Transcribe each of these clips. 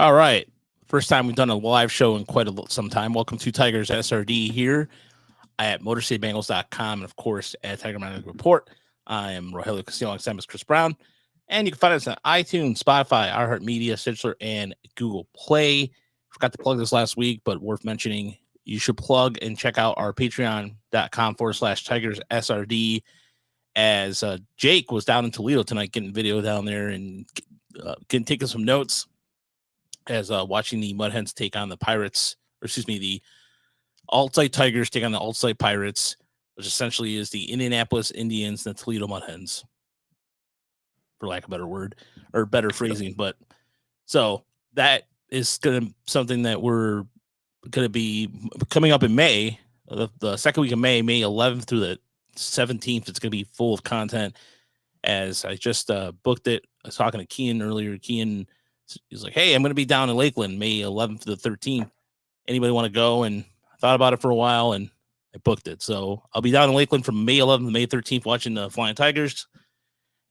All right. First time we've done a live show in quite some time. Welcome to Tigers SRD here at MotorCityBengals.com and, of course, at Tiger Mining Report. I am Rogelio Castillo alongside Chris Brown. And you can find us on iTunes, Spotify, iHeartMedia, Stitcher, and Google Play. Forgot to plug this last week, but worth mentioning. You should plug and check out our patreon.com/Tigers SRD. As Jake was down in Toledo tonight getting video down there and taking some notes as watching the Mudhens take on the Pirates, or excuse me, the Alt-Site Tigers take on the Alt-Site Pirates, which essentially is the Indianapolis Indians and the Toledo Mudhens, for lack of a better word or better phrasing. But so that is going to something that we're going to be coming up in May, the second week of May 11th through the 17th. It's going to be full of content. As I just booked it, I was talking to Kean earlier. Kean, he's like, "Hey, I'm going to be down in Lakeland May 11th to the 13th. Anybody want to go?" And I thought about it for a while, and I booked it. So I'll be down in Lakeland from May 11th to May 13th watching the Flying Tigers.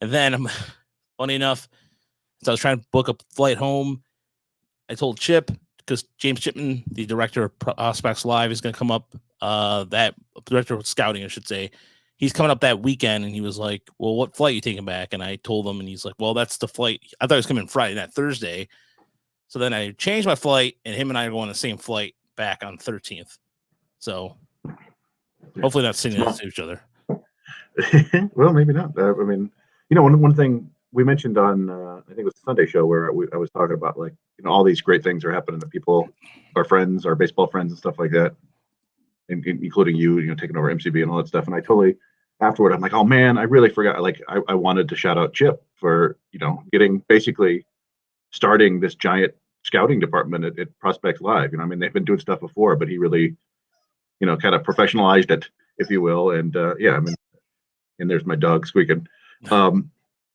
And then, I'm funny enough, as I was trying to book a flight home, I told Chip, because James Chipman, the director of Prospects Live, is going to come up, that director of scouting, I should say. He's coming up that weekend, and he was like, "Well, what flight are you taking back?" And I told him, and he's like, "Well, that's the flight." I thought he was coming Friday, not Thursday. So then I changed my flight, and him and I are going on the same flight back on 13th. So hopefully not sitting next to each other. Well, maybe not. I mean, one thing we mentioned on, I think it was the Sunday show where I was talking about, like, all these great things are happening to people, our friends, our baseball friends and stuff like that, including you, taking over MCB and all that stuff. And I totally, afterward, I'm like, oh man, I really forgot. Like, I wanted to shout out Chip for, basically starting this giant scouting department at Prospects Live. I mean, they've been doing stuff before, but he really, kind of professionalized it, if you will. And yeah, I mean, and there's my dog squeaking.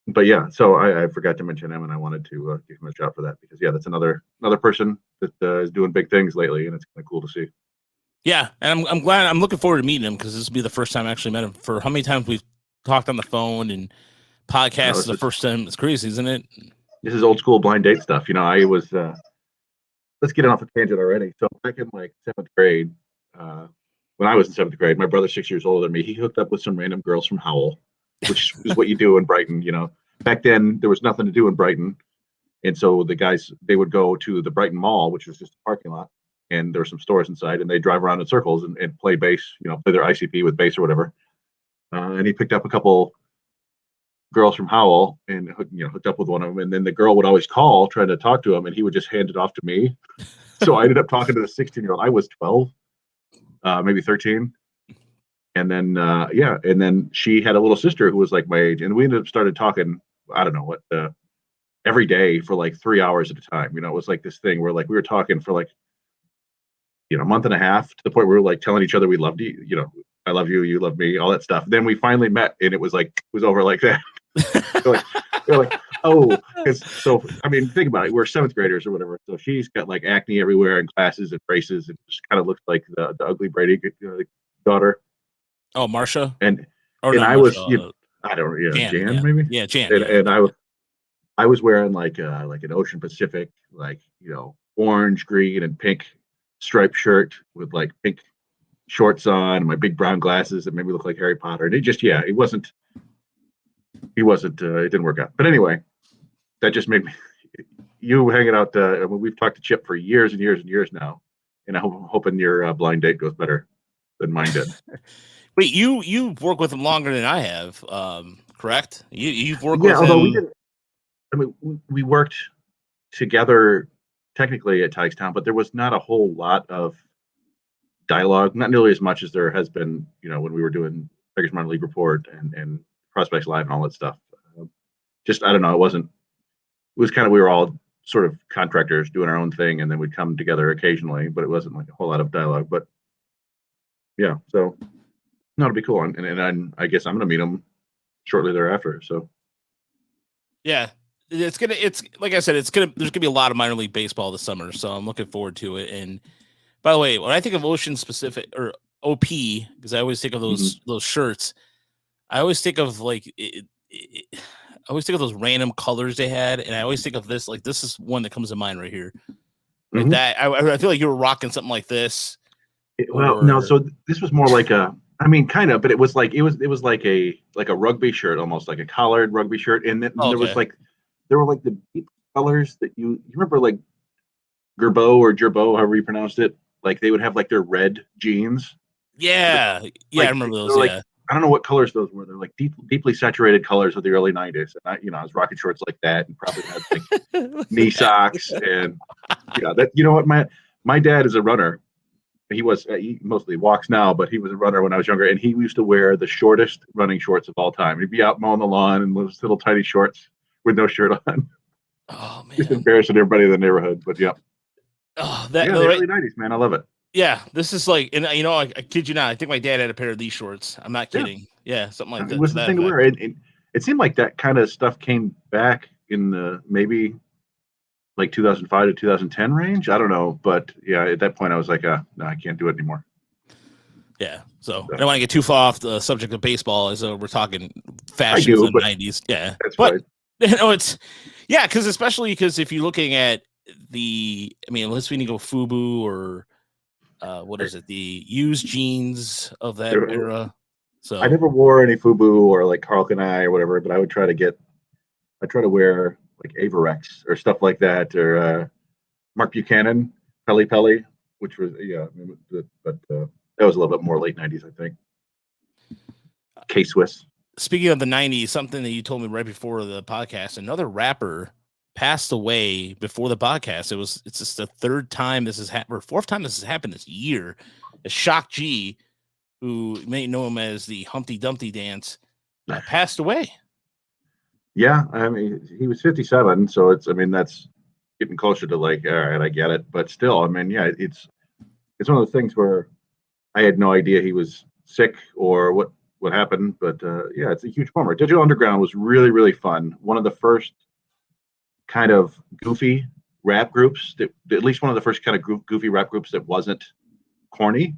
But yeah, so I forgot to mention him, and I wanted to give him a shout for that, because yeah, that's another person that is doing big things lately, and it's kind of cool to see. Yeah, and I'm glad. I'm looking forward to meeting him, because this will be the first time I actually met him. For how many times we've talked on the phone and podcasts, is the first time. It's crazy, isn't it? This is old school blind date stuff. I was let's get off a tangent already. So back in like 7th grade, when I was in 7th grade, my brother's 6 years older than me. He hooked up with some random girls from Howell, which is what you do in Brighton. Back then there was nothing to do in Brighton, and so the guys, they would go to the Brighton Mall, which was just a parking lot, and there were some stores inside, and they drive around in circles and play bass, play their ICP with bass or whatever. And he picked up a couple girls from Howell and hooked up with one of them, and then the girl would always call trying to talk to him, and he would just hand it off to me. So I ended up talking to the 16-year-old. I was 12, maybe 13. And then and then she had a little sister who was like my age, and we ended up started talking, I don't know what, every day for like 3 hours at a time. It was like this thing where, like, we were talking for like a month and a half, to the point where we were like telling each other we loved you, I love you, you love me, all that stuff. Then we finally met, and it was over like that. We're like, oh, because, so I mean, think about it, we're 7th graders or whatever, so she's got like acne everywhere and glasses and braces, and just kind of looks like the ugly Brady daughter. Oh, Marsha. And or and not I Marsha, was, I don't, Jan yeah. maybe. Yeah, Jan. And I was wearing like an Ocean Pacific, like, orange, green, and pink striped shirt with like pink shorts on, and my big brown glasses that made me look like Harry Potter. And it just, it wasn't, it didn't work out. But anyway, that just made me, you hanging out. I mean, we've talked to Chip for years and years and years now, and I'm hoping your blind date goes better than mine did. Wait, you've worked with him longer than I have, correct? You've worked with him. We didn't. I mean, we worked together technically at Tigstown, but there was not a whole lot of dialogue, not nearly as much as there has been, when we were doing Tigers Minor League Report and Prospects Live and all that stuff. Just, I don't know, it was kind of, we were all sort of contractors doing our own thing, and then we'd come together occasionally, but it wasn't like a whole lot of dialogue. But yeah, so no, it'll be cool. And I guess I'm going to meet him shortly thereafter. So yeah, it's like I said, there's gonna be a lot of minor league baseball this summer, so I'm looking forward to it. And by the way, when I think of Ocean Specific or OP, because I always think of those shirts, I always think of like I always think of those random colors they had, and I always think of this. Like this is one that comes to mind right here. Like that. I feel like you were rocking something like this. Well, no. So this was more like a. I mean, kind of, but it was like like a rugby shirt, almost like a collared rugby shirt, and then there was like there were like the deep colors that you remember, like Gerbeau or Gerbeau, however you pronounced it. Like they would have like their red jeans. Yeah, I remember those. Like, I don't know what colors those were. They're like deeply saturated colors of the early '90s. And I was rocking shorts like that, and probably had like knee socks, and that. You know what, my dad is a runner. He mostly walks now, but he was a runner when I was younger, and he used to wear the shortest running shorts of all time. He'd be out mowing the lawn in those little tiny shorts with no shirt on. Oh man, just embarrassing everybody in the neighborhood. But yeah, the early '90s, man, I love it. Yeah, this is like, and I kid you not, I think my dad had a pair of these shorts. I'm not kidding. Yeah, something like that. It was the thing to wear. It seemed like that kind of stuff came back in the maybe like 2005 to 2010 range. I don't know, but yeah, at that point I was like, no, I can't do it anymore. Yeah, so I don't want to get too far off the subject of baseball, as we're talking fashions in the 90s. Yeah, but it's because if you're looking at unless we need to go FUBU or what is it, the used jeans of that era. So I never wore any FUBU or like Carl Kanai or whatever, but I would try to wear like Averex or stuff like that, or Mark Buchanan, Pelly, which was but that was a little bit more late '90s, I think. K-Swiss. Speaking of the '90s, something that you told me right before the podcast, another rapper passed away before the podcast. It's just the third time this has happened, or fourth time this has happened this year. It's Shock G, who you may know him as the Humpty Dumpty Dance, passed away. Yeah, I mean, he was 57, so that's getting closer to like, all right, I get it, but still, I mean, yeah, it's one of those things where I had no idea he was sick or what happened, but yeah, it's a huge bummer. Digital Underground was really, really fun. One of the first kind of goofy rap groups at least one of the first kind of goofy rap groups that wasn't corny.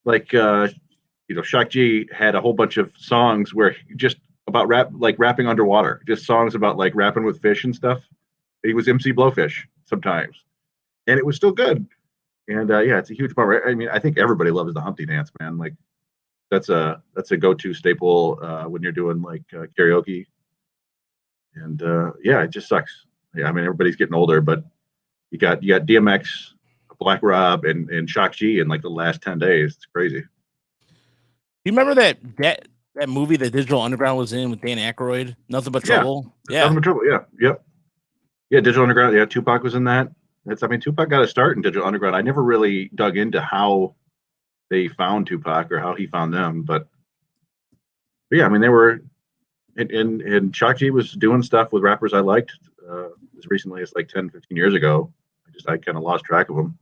Like, Shock G had a whole bunch of songs where just about rapping underwater, just songs about like rapping with fish and stuff. He was MC Blowfish sometimes, and it was still good. And yeah, it's a huge bummer. I mean, I think everybody loves the Humpty Dance, man. Like that's a go-to staple when you're doing like karaoke. And yeah, it just sucks. Yeah, I mean, everybody's getting older, but you got DMX, Black Rob, and Shock G in like the last 10 days. It's crazy. You remember that movie that Digital Underground was in with Dan Aykroyd? Nothing But Trouble? Yeah. Nothing But Trouble, yeah. Yep. Yeah, Digital Underground. Yeah, Tupac was in that. Tupac got a start in Digital Underground. I never really dug into how they found Tupac or how he found them, but yeah, I mean, they were, and Shock G was doing stuff with rappers I liked as recently as like 10, 15 years ago. I kind of lost track of them.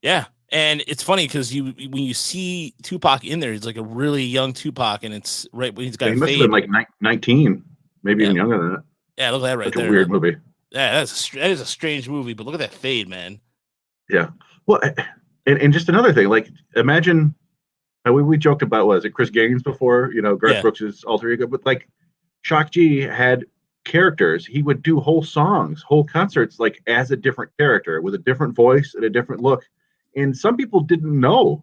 Yeah. And it's funny because when you see Tupac in there, he's like a really young Tupac, and it's right when he's got. He must have been like 19, maybe even younger than that. Yeah, look at that right there. Such a weird movie. Yeah, that is a strange movie, but look at that fade, man. Yeah. Well, and just another thing, like imagine we joked about, was it Chris Gaines before? Garth Brooks' alter ego, but like Shock G had characters. He would do whole songs, whole concerts, like as a different character with a different voice and a different look. And some people didn't know.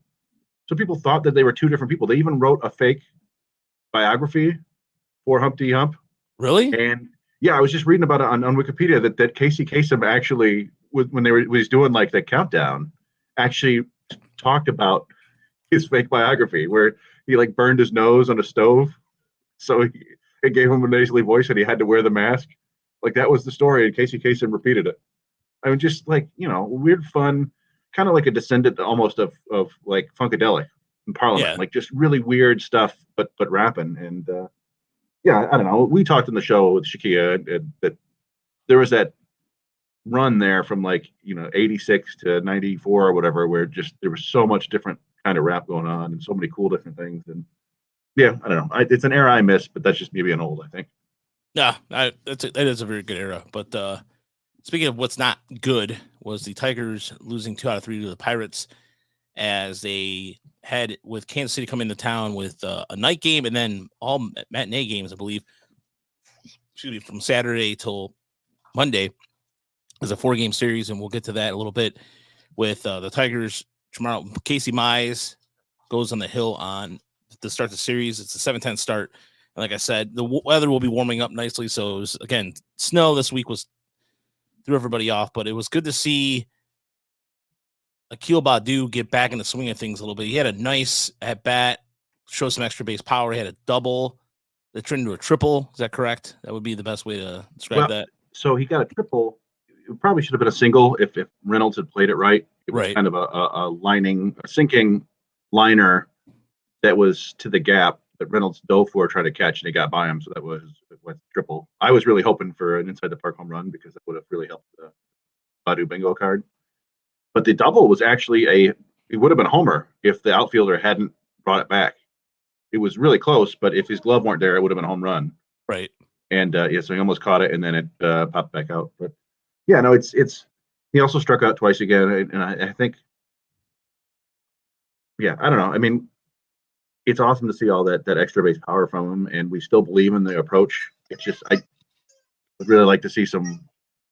Some people thought that they were two different people. They even wrote a fake biography for Humpty Hump. Really? And yeah, I was just reading about it on Wikipedia that Casey Kasem actually, when he was doing like the countdown, actually talked about his fake biography where he like burned his nose on a stove. So it gave him a nasally voice and he had to wear the mask. Like that was the story, and Casey Kasem repeated it. I mean, just like, weird fun, kind of like a descendant almost of like Funkadelic in Parliament, like just really weird stuff, but rapping. And yeah, I don't know. We talked in the show with Shakia that there was that run there from like 86 to 94 or whatever, where just there was so much different kind of rap going on and so many cool different things. And yeah, I don't know. It's an era I miss, but that's just me being old, I think. Yeah, that is a very good era. But speaking of what's not good, was the Tigers losing 2 out of 3 to the Pirates as they had with Kansas City coming into town with a night game and then all matinee games, I believe. from Saturday till Monday is a 4-game series, and we'll get to that a little bit with the Tigers tomorrow. Casey Mize goes on the hill to start the series. It's a 7-10 start. And like I said, the weather will be warming up nicely. So, it was, again, snow this week threw everybody off, but it was good to see Akil Baddoo get back in the swing of things a little bit. He had a nice at-bat, showed some extra base power. He had a double that turned into a triple. Is that correct? That would be the best way to describe that. So he got a triple. It probably should have been a single if Reynolds had played it right. It was kind of a sinking liner that was to the gap that Reynolds dove for, trying to catch, and it got by him. So that was triple. I was really hoping for an inside the park home run because that would have really helped the Baddoo bingo card. But the double was actually it would have been a homer if the outfielder hadn't brought it back. It was really close, but if his glove weren't there, it would have been a home run. Right. And so he almost caught it, and then it popped back out. But yeah, no, it's he also struck out twice again, and I think, yeah, I don't know. I mean, it's awesome to see all that extra base power from him, and we still believe in the approach. It's just I would really like to see some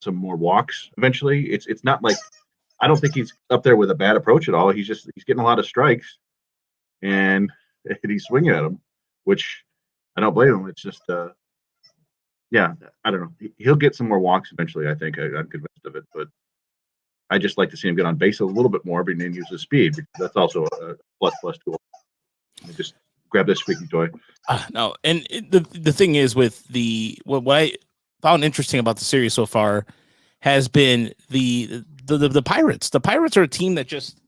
more walks eventually. It's not like, I don't think he's up there with a bad approach at all. He's getting a lot of strikes, and he's swinging at them, which I don't blame him. It's just yeah, I don't know. He'll get some more walks eventually, I think. I'm convinced of it, but I just like to see him get on base a little bit more, but then use his speed, because that's also a plus tool. Just grab this squeaky toy. No, and the thing is with what I found interesting about the series so far has been the Pirates. The Pirates are a team that just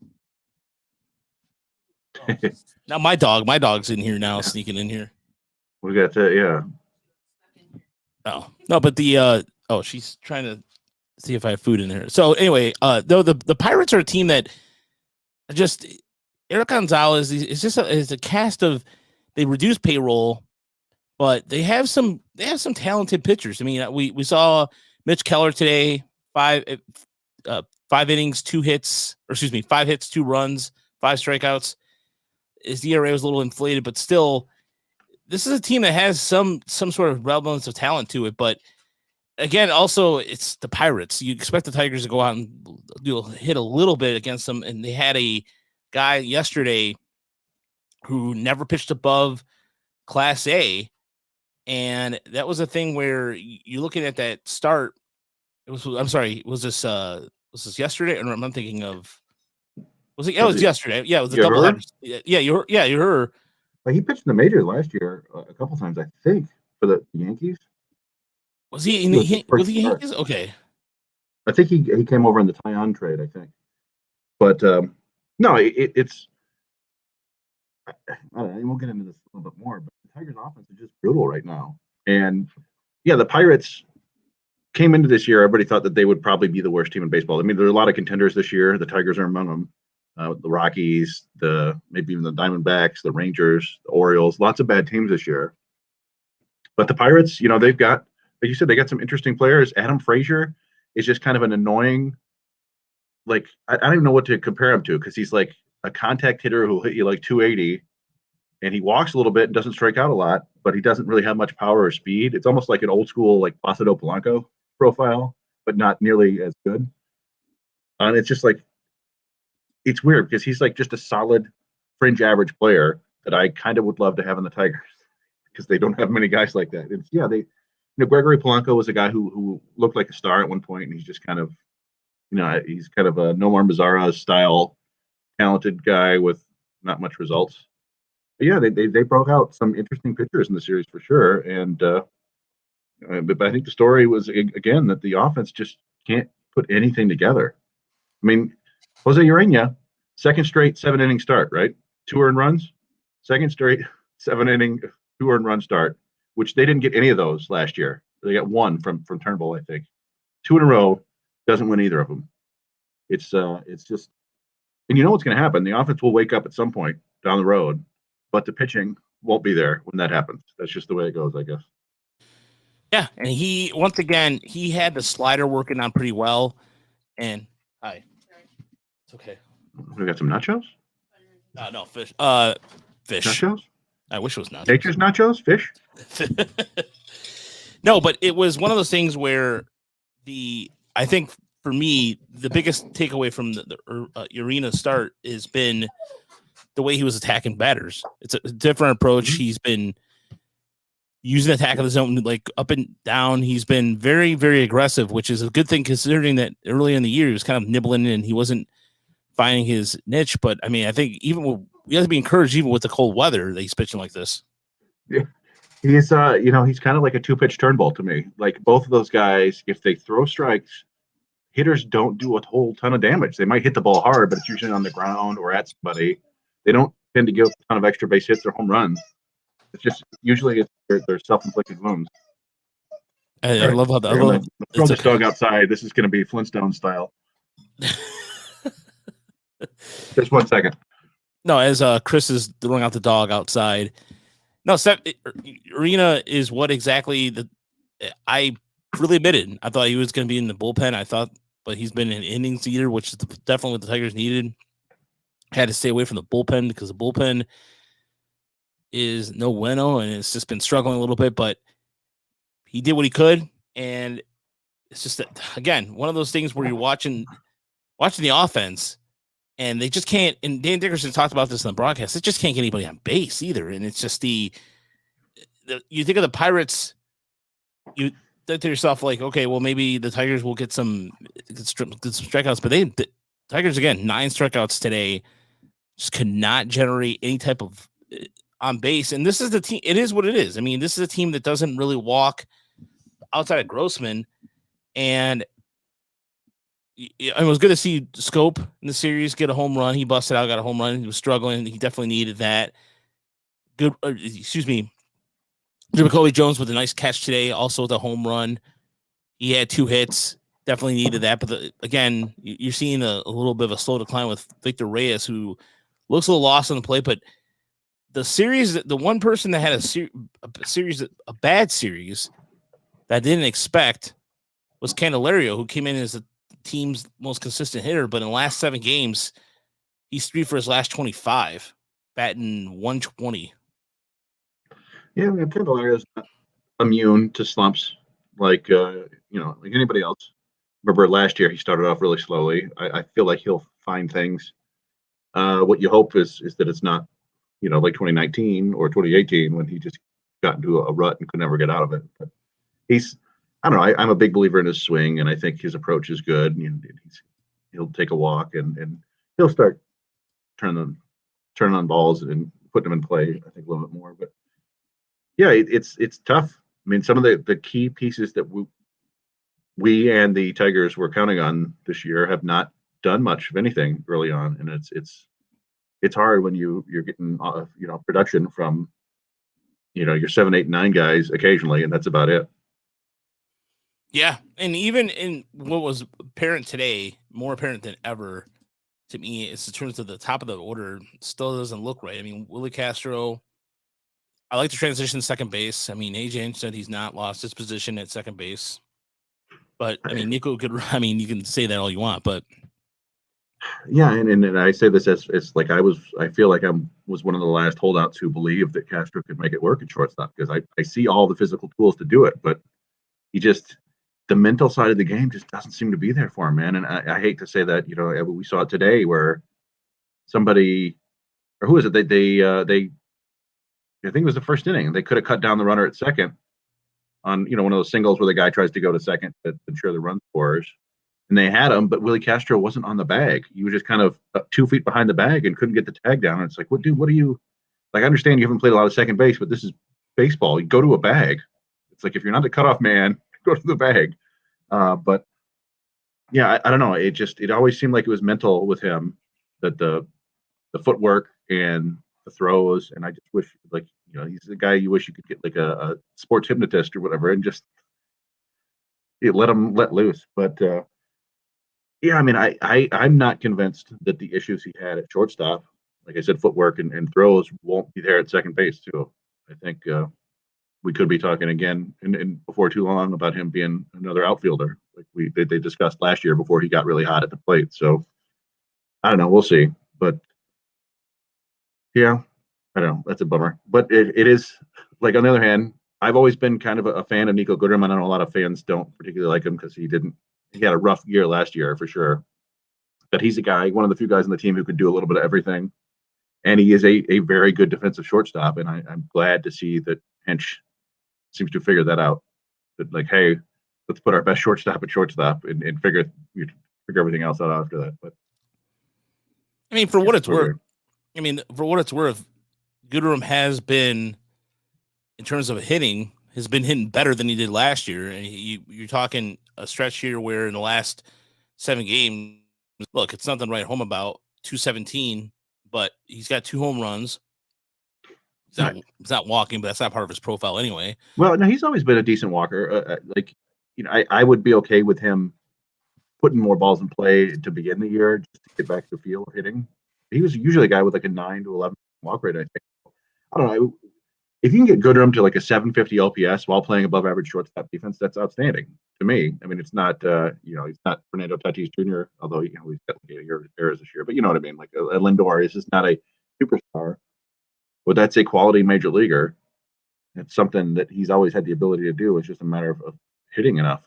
now my dog's in here now, sneaking in here. We got that, yeah. Oh no, but she's trying to see if I have food in here. So anyway, though the Pirates are a team that just Eric Gonzalez is a cast of, they reduce payroll, but they have some talented pitchers. I mean, we saw Mitch Keller today, 5 innings, 2 hits, 5 hits, 2 runs, 5 strikeouts. His ERA was a little inflated, but still, this is a team that has some sort of relevance of talent to it. But again, also, it's the Pirates. You expect the Tigers to go out and hit a little bit against them, and they had a guy yesterday who never pitched above Class A, and that was a thing where you're looking at that start. Was this yesterday? Or I'm thinking of, was it? Yeah, it was yesterday. Yeah, it was a doubleheader. Yeah, you heard. Well, he pitched in the majors last year a couple times, I think, for the Yankees. Was he in the Yankees? Okay. I think he came over in the Tyon trade, I think. But no, it's I don't know, we'll get into this a little bit more, but the Tigers' offense is just brutal right now. And yeah, the Pirates came into this year, everybody thought that they would probably be the worst team in baseball. I mean, there are a lot of contenders this year. The Tigers are among them. The Rockies, maybe even the Diamondbacks, the Rangers, the Orioles, lots of bad teams this year. But the Pirates, they've got, like you said, they got some interesting players. Adam Frazier is just kind of an annoying, like, I don't even know what to compare him to, because he's like a contact hitter who'll hit you like 280, and he walks a little bit and doesn't strike out a lot, but he doesn't really have much power or speed. It's almost like an old school, like Placido Polanco profile, but not nearly as good. And it's just like, it's weird because he's like just a solid fringe average player that I kind of would love to have in the Tigers, because they don't have many guys like that. It's, yeah, Gregory Polanco was a guy who looked like a star at one point, and he's just kind of, he's kind of a Nomar Mazara style talented guy with not much results. But yeah, they broke out some interesting pitchers in the series for sure. And but I think the story was, again, that the offense just can't put anything together. I mean, Jose Urena, second straight 7-inning start, right? 2 earned runs, second straight 7-inning 2 earned run start, which they didn't get any of those last year. They got 1 from Turnbull, I think. 2 in a row, doesn't win either of them. It's just, and you know what's going to happen. The offense will wake up at some point down the road, but the pitching won't be there when that happens. That's just the way it goes, I guess. Yeah, and he had the slider working on pretty well. And hi. It's okay. We got some nachos? No, fish. Fish. Nachos? I wish it was nachos. Nature's nachos? Fish? No, but it was one of those things where I think for me, the biggest takeaway from the arena start has been the way he was attacking batters. It's a different approach. Mm-hmm. He's been using attack of the zone, like up and down. He's been very, very aggressive, which is a good thing considering that early in the year he was kind of nibbling and he wasn't finding his niche. But I mean, I think we have to be encouraged even with the cold weather that he's pitching like this. Yeah. He's he's kind of like a 2-pitch turnbull to me. Like both of those guys, if they throw strikes, hitters don't do a whole ton of damage. They might hit the ball hard, but it's usually on the ground or at somebody. They don't tend to give a ton of extra base hits or home runs. It's just usually they're self-inflicted wounds. I love how throw this dog outside. This is going to be Flintstone style. Just 1 second. No, as Chris is throwing out the dog outside. No, Arena is what exactly I really admitted. I thought he was going to be in the bullpen. But he's been an innings eater, which is definitely what the Tigers needed. Had to stay away from the bullpen because the bullpen is no bueno, and it's just been struggling a little bit. But he did what he could, and it's just that, again, one of those things where you're watching the offense, and they just can't. And Dan Dickerson talked about this in the broadcast. They just can't get anybody on base either. And it's just you think of the Pirates, you think to yourself like, okay, well maybe the Tigers will get some strikeouts, but the Tigers again 9 strikeouts today, just could not generate any type of on base. And this is the team. It is what it is. I mean, this is a team that doesn't really walk outside of Grossman, and it was good to see Scope in the series get a home run. He busted out, got a home run. He was struggling. He definitely needed that. Good. Jacoby Jones with a nice catch today, also with a home run. He had 2 hits. Definitely needed that. But again, you're seeing a little bit of a slow decline with Victor Reyes, who looks a little lost on the plate. But the series, the one person that had a bad series that I didn't expect was Candelario, who came in as the team's most consistent hitter. But in the last 7 games, he's 3 for his last 25, batting 120. Yeah, Candelario's not immune to slumps like like anybody else. Remember last year he started off really slowly. I feel like he'll find things. What you hope is that it's not, like 2019 or 2018 when he just got into a rut and could never get out of it. But I don't know. I'm a big believer in his swing, and I think his approach is good. And he'll take a walk and he'll start turning on balls and putting them in play, I think, a little bit more. But yeah, it's tough. I mean, some of the key pieces that we and the Tigers were counting on this year have not done much of anything early on, and it's hard when you're getting production from your 7, 8, 9 guys occasionally, and that's about it. Yeah, and even in what was apparent today, more apparent than ever to me, is in terms of the top of the order, still doesn't look right. I mean, Willie Castro, I like the transition to second base. I mean, AJ said he's not lost his position at second base. But, I mean, Nico could – I mean, you can say that all you want, but – yeah, and I say this as like I feel like I was one of the last holdouts who believed that Castro could make it work at shortstop, because I see all the physical tools to do it, but the mental side of the game just doesn't seem to be there for him, man. And I hate to say that, we saw it today where somebody, or who is it? They I think it was the first inning, they could have cut down the runner at second on, one of those singles where the guy tries to go to second to ensure the run scores. And they had him, but Willie Castro wasn't on the bag. He was just kind of 2 feet behind the bag and couldn't get the tag down. And it's like, what are you, like, I understand you haven't played a lot of second base, but this is baseball. You go to a bag. It's like, if you're not the cutoff man, go to the bag. But yeah, I don't know. It always seemed like it was mental with him, that the footwork and the throws. And I just wish, like, he's the guy you wish you could get like a sports hypnotist or whatever, and just let him let loose. But yeah, I mean, I'm not convinced that the issues he had at shortstop, like I said, footwork and throws, won't be there at second base too. I think we could be talking again and before too long about him being another outfielder, like they discussed last year before he got really hot at the plate. So I don't know, we'll see. But yeah, I don't know, that's a bummer. But it is, like, on the other hand, I've always been kind of a fan of Nico Goodrum. I know a lot of fans don't particularly like him because he had a rough year last year for sure. But he's a guy, one of the few guys on the team who could do a little bit of everything. And he is a very good defensive shortstop. And I'm glad to see that Hinch seems to figure that out. That like, hey, let's put our best shortstop at shortstop and figure everything else out after that. But I mean, for what it's worth, Goodrum has been, in terms of hitting, has been hitting better than he did last year. And you're talking a stretch here where in the last 7 games, look, it's nothing to write home about. 217, but he's got 2 home runs. He's not walking, but that's not part of his profile anyway. Well, no, he's always been a decent walker. I would be okay with him putting more balls in play to begin the year just to get back to the feel of hitting. He was usually a guy with like a 9 to 11 walk rate, I think. I don't know. If you can get Goodrum to like a 750 OPS while playing above average shortstop defense, that's outstanding to me. I mean, it's not, he's not Fernando Tatis Jr., although, he's got like errors this year, but you know what I mean? Like a Lindor is just not a superstar, but that's a quality major leaguer. It's something that he's always had the ability to do. It's just a matter of hitting enough,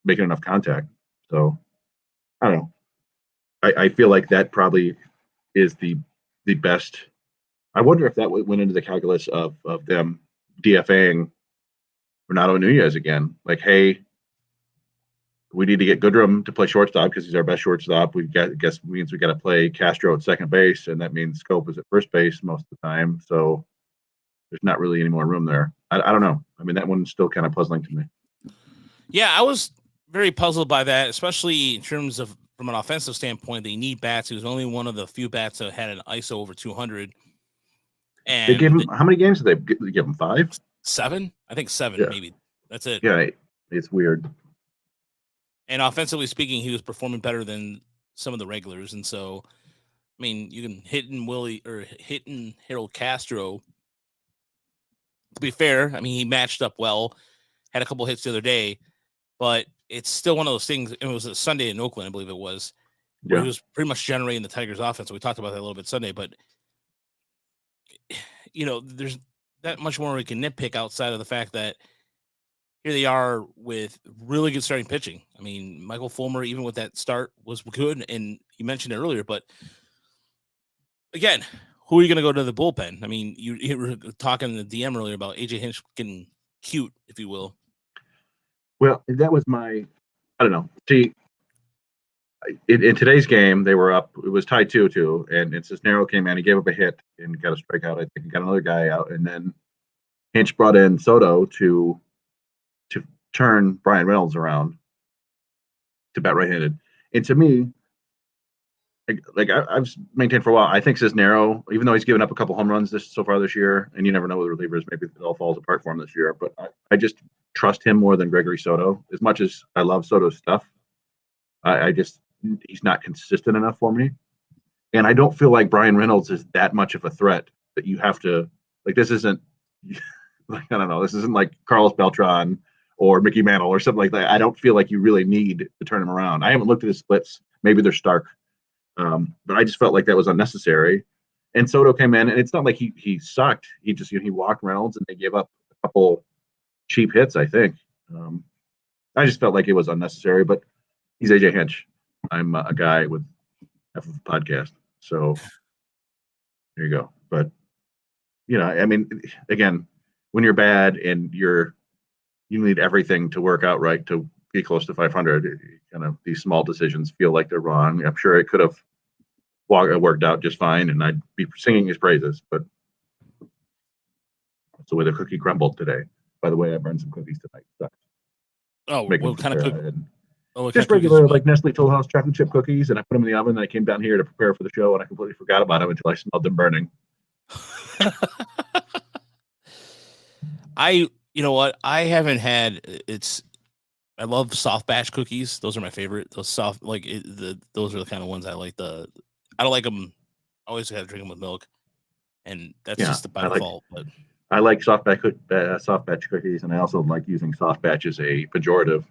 making enough contact. So I don't know. I feel like that probably is the best. I wonder if that went into the calculus of them DFAing Renato Nunez again. Like, hey, we need to get Goodrum to play shortstop because he's our best shortstop. Means we got to play Castro at second base, and that means Scope is at first base most of the time. So there's not really any more room there. I don't know. I mean, that one's still kind of puzzling to me. Yeah, I was very puzzled by that, especially in terms of from an offensive standpoint. They need bats. He was only one of the few bats that had an ISO over 200. And they gave him how many games did they give him? 5? 7? I think 7, maybe. That's it. Yeah, it's weird. And offensively speaking, he was performing better than some of the regulars. And so, I mean, you can hit and Harold Castro. To be fair, I mean, he matched up well, had a couple hits the other day, but it's still one of those things. It was a Sunday in Oakland, I believe it was, where he was pretty much generating the Tigers' offense. We talked about that a little bit Sunday, but there's that much more we can nitpick outside of the fact that here they are with really good starting pitching. I mean, Michael Fulmer, even with that start, was good, and you mentioned it earlier, but again, who are you going to go to the bullpen? I mean, you were talking in the DM earlier about AJ Hinch getting cute, if you will. Well, that was I don't know. See, in today's game, they were up. It was tied 2-2, and Cisnero came in. He gave up a hit and got a strikeout. I think he got another guy out, and then Hinch brought in Soto to turn Brian Reynolds around to bat right-handed. And to me, I've maintained for a while, I think Cisnero, even though he's given up a couple home runs so far this yeyear, and you never know with the relievers, maybe it all falls apart for him this year, but I just trust him more than Gregory Soto. As much as I love Soto's stuff, he's not consistent enough for me. And I don't feel like Brian Reynolds is that much of a threat that you have to, this isn't, I don't know, this isn't like Carlos Beltran or Mickey Mantle or something like that. I don't feel like you really need to turn him around. I haven't looked at his splits. Maybe they're stark. But I just felt like that was unnecessary. And Soto came in, and it's not like he sucked. He just, he walked Reynolds, and they gave up a couple cheap hits, I think. I just felt like it was unnecessary, but he's AJ Hinch. I'm a guy with half of a podcast. So there you go. But, I mean, again, when you're bad and you need everything to work out right to be close to 500, kind of these small decisions feel like they're wrong. I'm sure it could have worked out just fine, and I'd be singing his praises, but that's the way the cookie crumbled today. By the way, I burned some cookies tonight. Oh, what kind of cookies? Just regular, like Nestle Toll House chocolate chip cookies, and I put them in the oven, and I came down here to prepare for the show, and I completely forgot about them until I smelled them burning. You know what? I haven't had I love soft batch cookies. Those are my favorite. Those soft, those are the kind of ones I like. I don't like them. I always have to drink them with milk, and that's just by default. But I like soft batch cookies, and I also like using soft batch as a pejorative,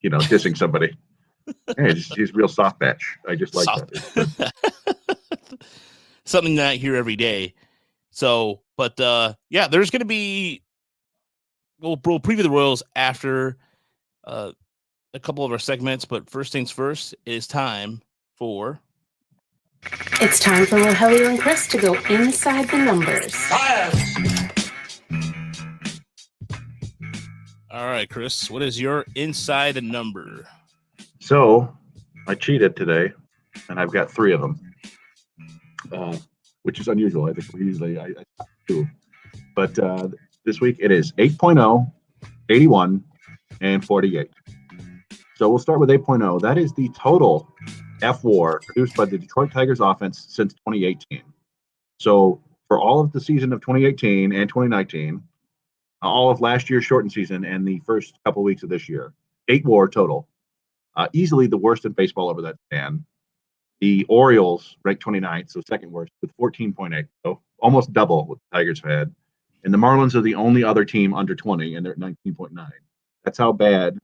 dissing somebody. Hey, he's real soft batch. I just like that. Something that I hear every day. So, but there's going to be. We'll preview the Royals after a couple of our segments, but first things first, it is time for. It's time for Rogelio and Chris to go inside the numbers. All right, Chris, what is your inside the number? So I cheated today, and I've got 3 of them, which is unusual. I think usually I do. But this week it is 8.0, 81, and 48. So we'll start with 8.0. That is the total F-WAR produced by the Detroit Tigers offense since 2018. So for all of the season of 2018 and 2019, all of last year's shortened season and the first couple weeks of this year, 8 WAR total. Easily the worst in baseball over that span. The Orioles ranked 29th, so second worst, with 14.8. So almost double what the Tigers had. And the Marlins are the only other team under 20, and they're at 19.9. That's how bad the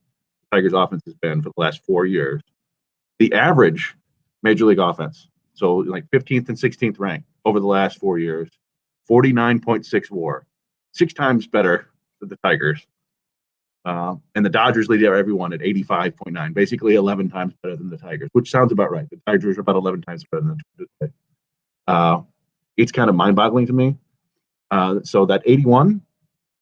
Tigers' offense has been for the last 4 years. The average Major League offense, so like 15th and 16th ranked over the last 4 years, 49.6 WAR, 6 times better than the Tigers. And the Dodgers lead everyone at 85.9, basically 11 times better than the Tigers, which sounds about right. The Tigers are about 11 times better than the Tigers. It's kind of mind-boggling to me. So that 81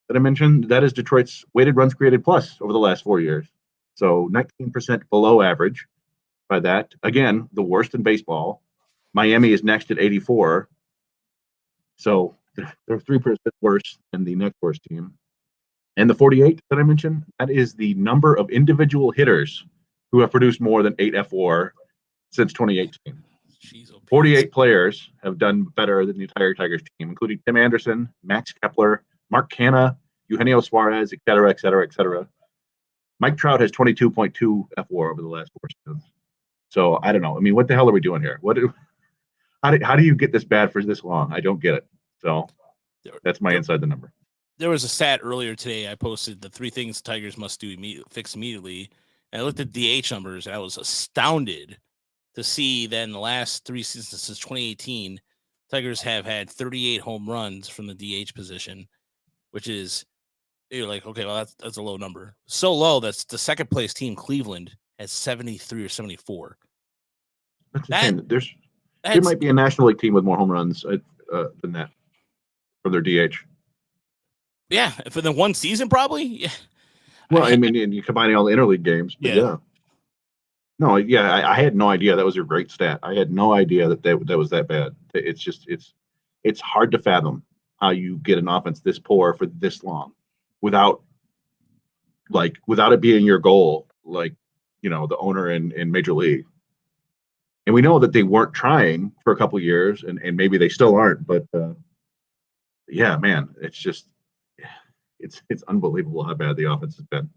that I mentioned, that is Detroit's weighted runs created plus over the last 4 years. So 19% below average by that. Again, the worst in baseball. Miami is next at 84. So they're 3% worse than the next worst team. And the 48 that I mentioned, that is the number of individual hitters who have produced more than 8 F-WAR since 2018. 48 players have done better than the entire Tigers team, including Tim Anderson, Max Kepler, Mark Canha, Eugenio Suarez, et cetera, et cetera, et cetera. Mike Trout has 22.2 F-WAR over the last 4 seasons. So I don't know. I mean, what the hell are we doing here? How do you get this bad for this long? I don't get it. So that's my inside the number. There was a stat earlier today. I posted the 3 things the Tigers must do fix immediately. And I looked at DH numbers, and I was astounded to see that in the last 3 seasons since 2018, Tigers have had 38 home runs from the DH position, which is, you're like, okay, well, that's a low number. So low that's the second place team, Cleveland, has 73 or 74. That's insane. There might be a National League team with more home runs than that from their DH. Yeah, for the one season, probably. Yeah. Well, I mean, and you're combining all the interleague games, but yeah. No, yeah, I had no idea that was a great stat. I had no idea that was that bad. It's just it's hard to fathom how you get an offense this poor for this long without it being your goal, like, you know, the owner in Major League. And we know that they weren't trying for a couple of years, and maybe they still aren't, but yeah, man, it's unbelievable how bad the offense has been.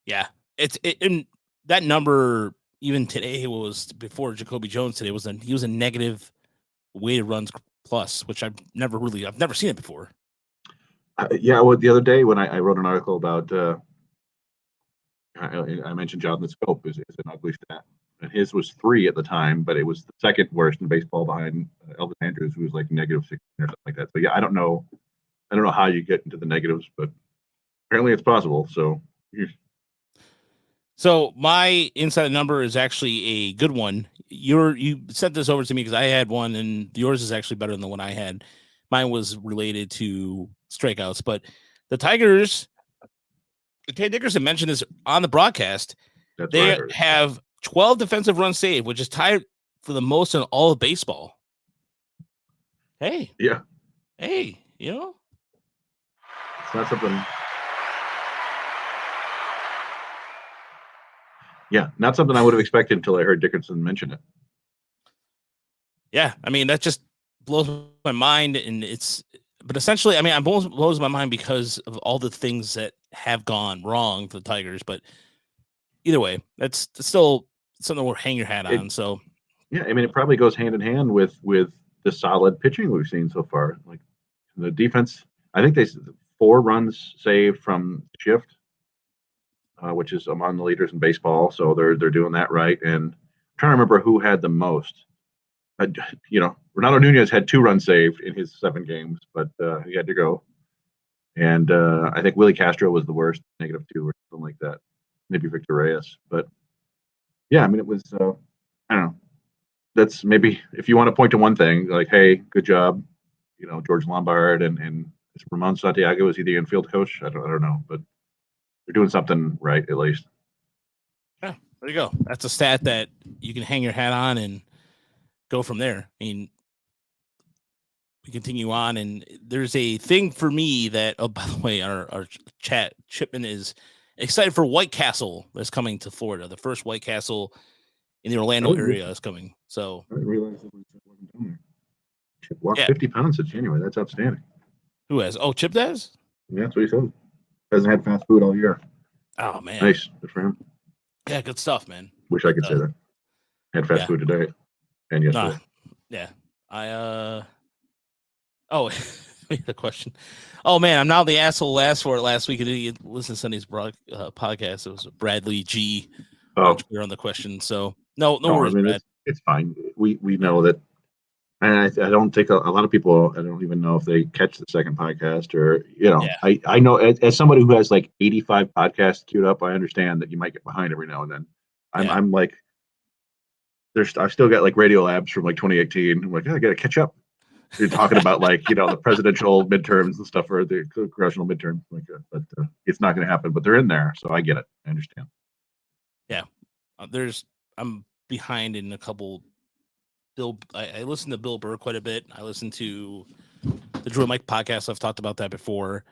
Yeah, and that number even today was before Jacoby Jones today he was a negative weighted runs plus, which I've never seen it before. Yeah, well, the other day when I wrote an article about, I mentioned Jonathan Scope is an ugly stat, and his was 3 at the time, but it was the second worst in baseball behind Elvis Andrews, who was like negative 16 or something like that. So yeah, I don't know how you get into the negatives, but apparently it's possible. So my inside number is actually a good one. You sent this over to me because I had one, and yours is actually better than the one I had. Mine was related to strikeouts, but the Tigers, Ted Dickerson mentioned this on the broadcast. They have 12 defensive runs saved, which is tied for the most in all of baseball. Hey, yeah, hey, you know, it's not something. Yeah, not something I would have expected until I heard Dickerson mention it. Yeah, I mean, that just blows my mind, but essentially, I mean, it blows my mind because of all the things that have gone wrong for the Tigers. But either way, that's still something we'll hang your hat on. So yeah, I mean, it probably goes hand in hand with the solid pitching we've seen so far. Like the defense, I think they 4 runs saved from shift, which is among the leaders in baseball. So they're doing that right. And I'm trying to remember who had the most. Ronaldo Nunez had 2 runs saved in his 7 games, but he had to go. And I think Willie Castro was the worst, -2 or something like that. Maybe Victor Reyes. But yeah, I mean, it was, I don't know. That's maybe if you want to point to one thing, like, hey, good job, George Lombard and Ramon Santiago is he the infield coach? I don't know, but they're doing something right at least. Yeah, there you go. That's a stat that you can hang your hat on and go from there. I mean, we continue on, and there's a thing for me that, oh, by the way, our chat Chipman is excited for White Castle that's coming to Florida. The first White Castle in the Orlando area is coming. So I didn't realize it wasn't down there. Chip lost Yeah. 50 pounds in January. That's outstanding. who has? Oh, Chip does? Yeah, that's what he said. Hasn't had fast food all year. Oh, man. Nice. Good for him. Yeah, good stuff, man. Wish I could say that. Had fast food today and yesterday. Yeah. Oh, the question. Oh, man, I'm now the asshole last for it last week. I didn't listen to Sunday's podcast. It was Bradley G. Oh, on the question. So no worries, I mean, Brad. it's fine. We know that. And I don't think a lot of people, I don't even know if they catch the second podcast or, I know as somebody who has like 85 podcasts queued up, I understand that you might get behind every now and then. I'm like, I've still got like Radio Labs from like 2018. I'm like, I got to catch up. You're talking about like, the presidential midterms and stuff or the congressional midterms, but it's not going to happen, but they're in there. So I get it. I understand. Yeah. I'm behind in a couple. I listen to Bill Burr quite a bit. I listen to the Drew and Mike podcast. I've talked about that before,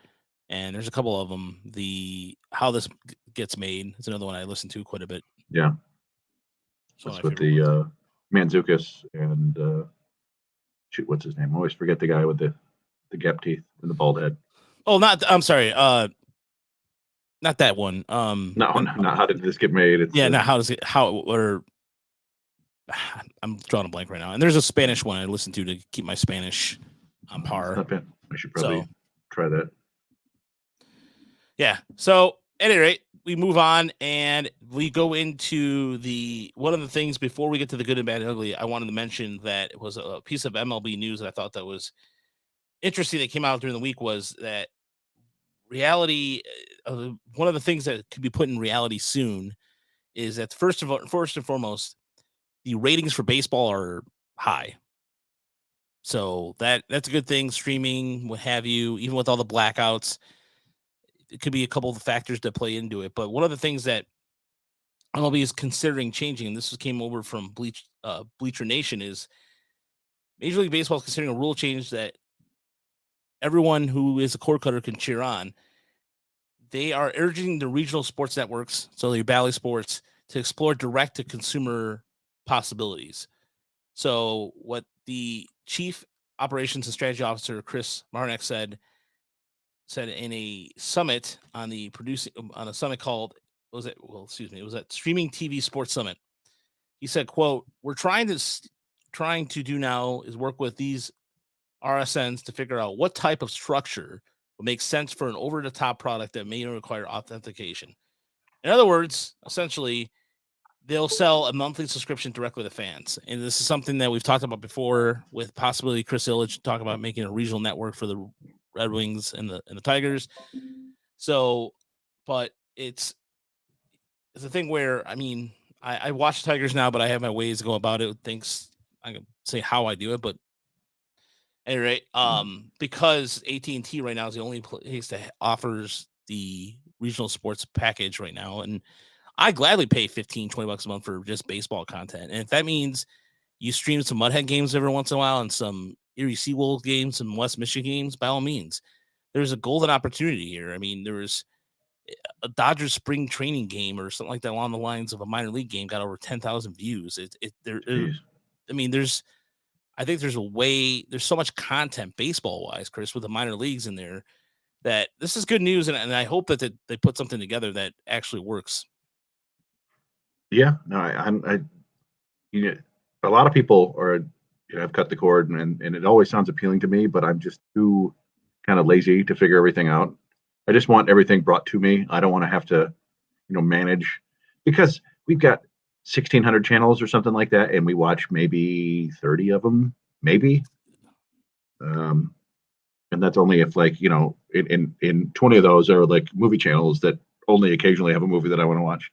and there's a couple of them. How This Gets Made is another one I listen to quite a bit. Yeah, that's with the Manzukis and shoot, what's his name? I always forget the guy with the gap teeth and the bald head. Oh, I'm sorry. Not that one. Not How Did This Get Made? It's I'm drawing a blank right now. And there's a Spanish one I listen to keep my Spanish on par. Not bad. I should probably try that. Yeah. So at any rate, we move on and we go into one of the things before we get to the good and bad and ugly. I wanted to mention that it was a piece of MLB news that I thought that was interesting that came out during the week was that reality. One of the things that could be put in reality soon is that first and foremost, the ratings for baseball are high. So that's a good thing. Streaming, what have you, even with all the blackouts, it could be a couple of factors that play into it. But one of the things that MLB is considering changing, and this came over from Bleacher Nation, is Major League Baseball is considering a rule change that everyone who is a cord cutter can cheer on. They are urging the regional sports networks, so your Bally Sports, to explore direct-to-consumer possibilities. So what the Chief Operations and Strategy Officer, Chris Marnick, said in a summit on a summit called, it was at Streaming TV Sports Summit. He said, quote, "We're trying to do now is work with these RSNs to figure out what type of structure will make sense for an over-the-top product that may require authentication." In other words, essentially, they'll sell a monthly subscription directly to fans. And this is something that we've talked about before with possibly Chris Illich talk about making a regional network for the Red Wings and the Tigers. So, but it's a thing where, I mean, I watch Tigers now, but I have my ways to go about it. I can say how I do it, but anyway, because AT&T right now is the only place that offers the regional sports package right now. And I gladly pay $15-20 a month for just baseball content. And if that means you stream some Mudhead games every once in a while and some Erie Seawolves games, some West Michigan games, by all means, there's a golden opportunity here. I mean, there was a Dodgers spring training game or something like that along the lines of a minor league game got over 10,000 views. I think there's so much content baseball wise, Chris, with the minor leagues in there, that this is good news. And I hope that they put something together that actually works. Yeah, no, a lot of people have cut the cord and it always sounds appealing to me, but I'm just too kind of lazy to figure everything out. I just want everything brought to me. I don't want to have to, manage, because we've got 1,600 channels or something like that, and we watch maybe 30 of them, maybe. And that's only if, like, in 20 of those are like movie channels that only occasionally have a movie that I want to watch.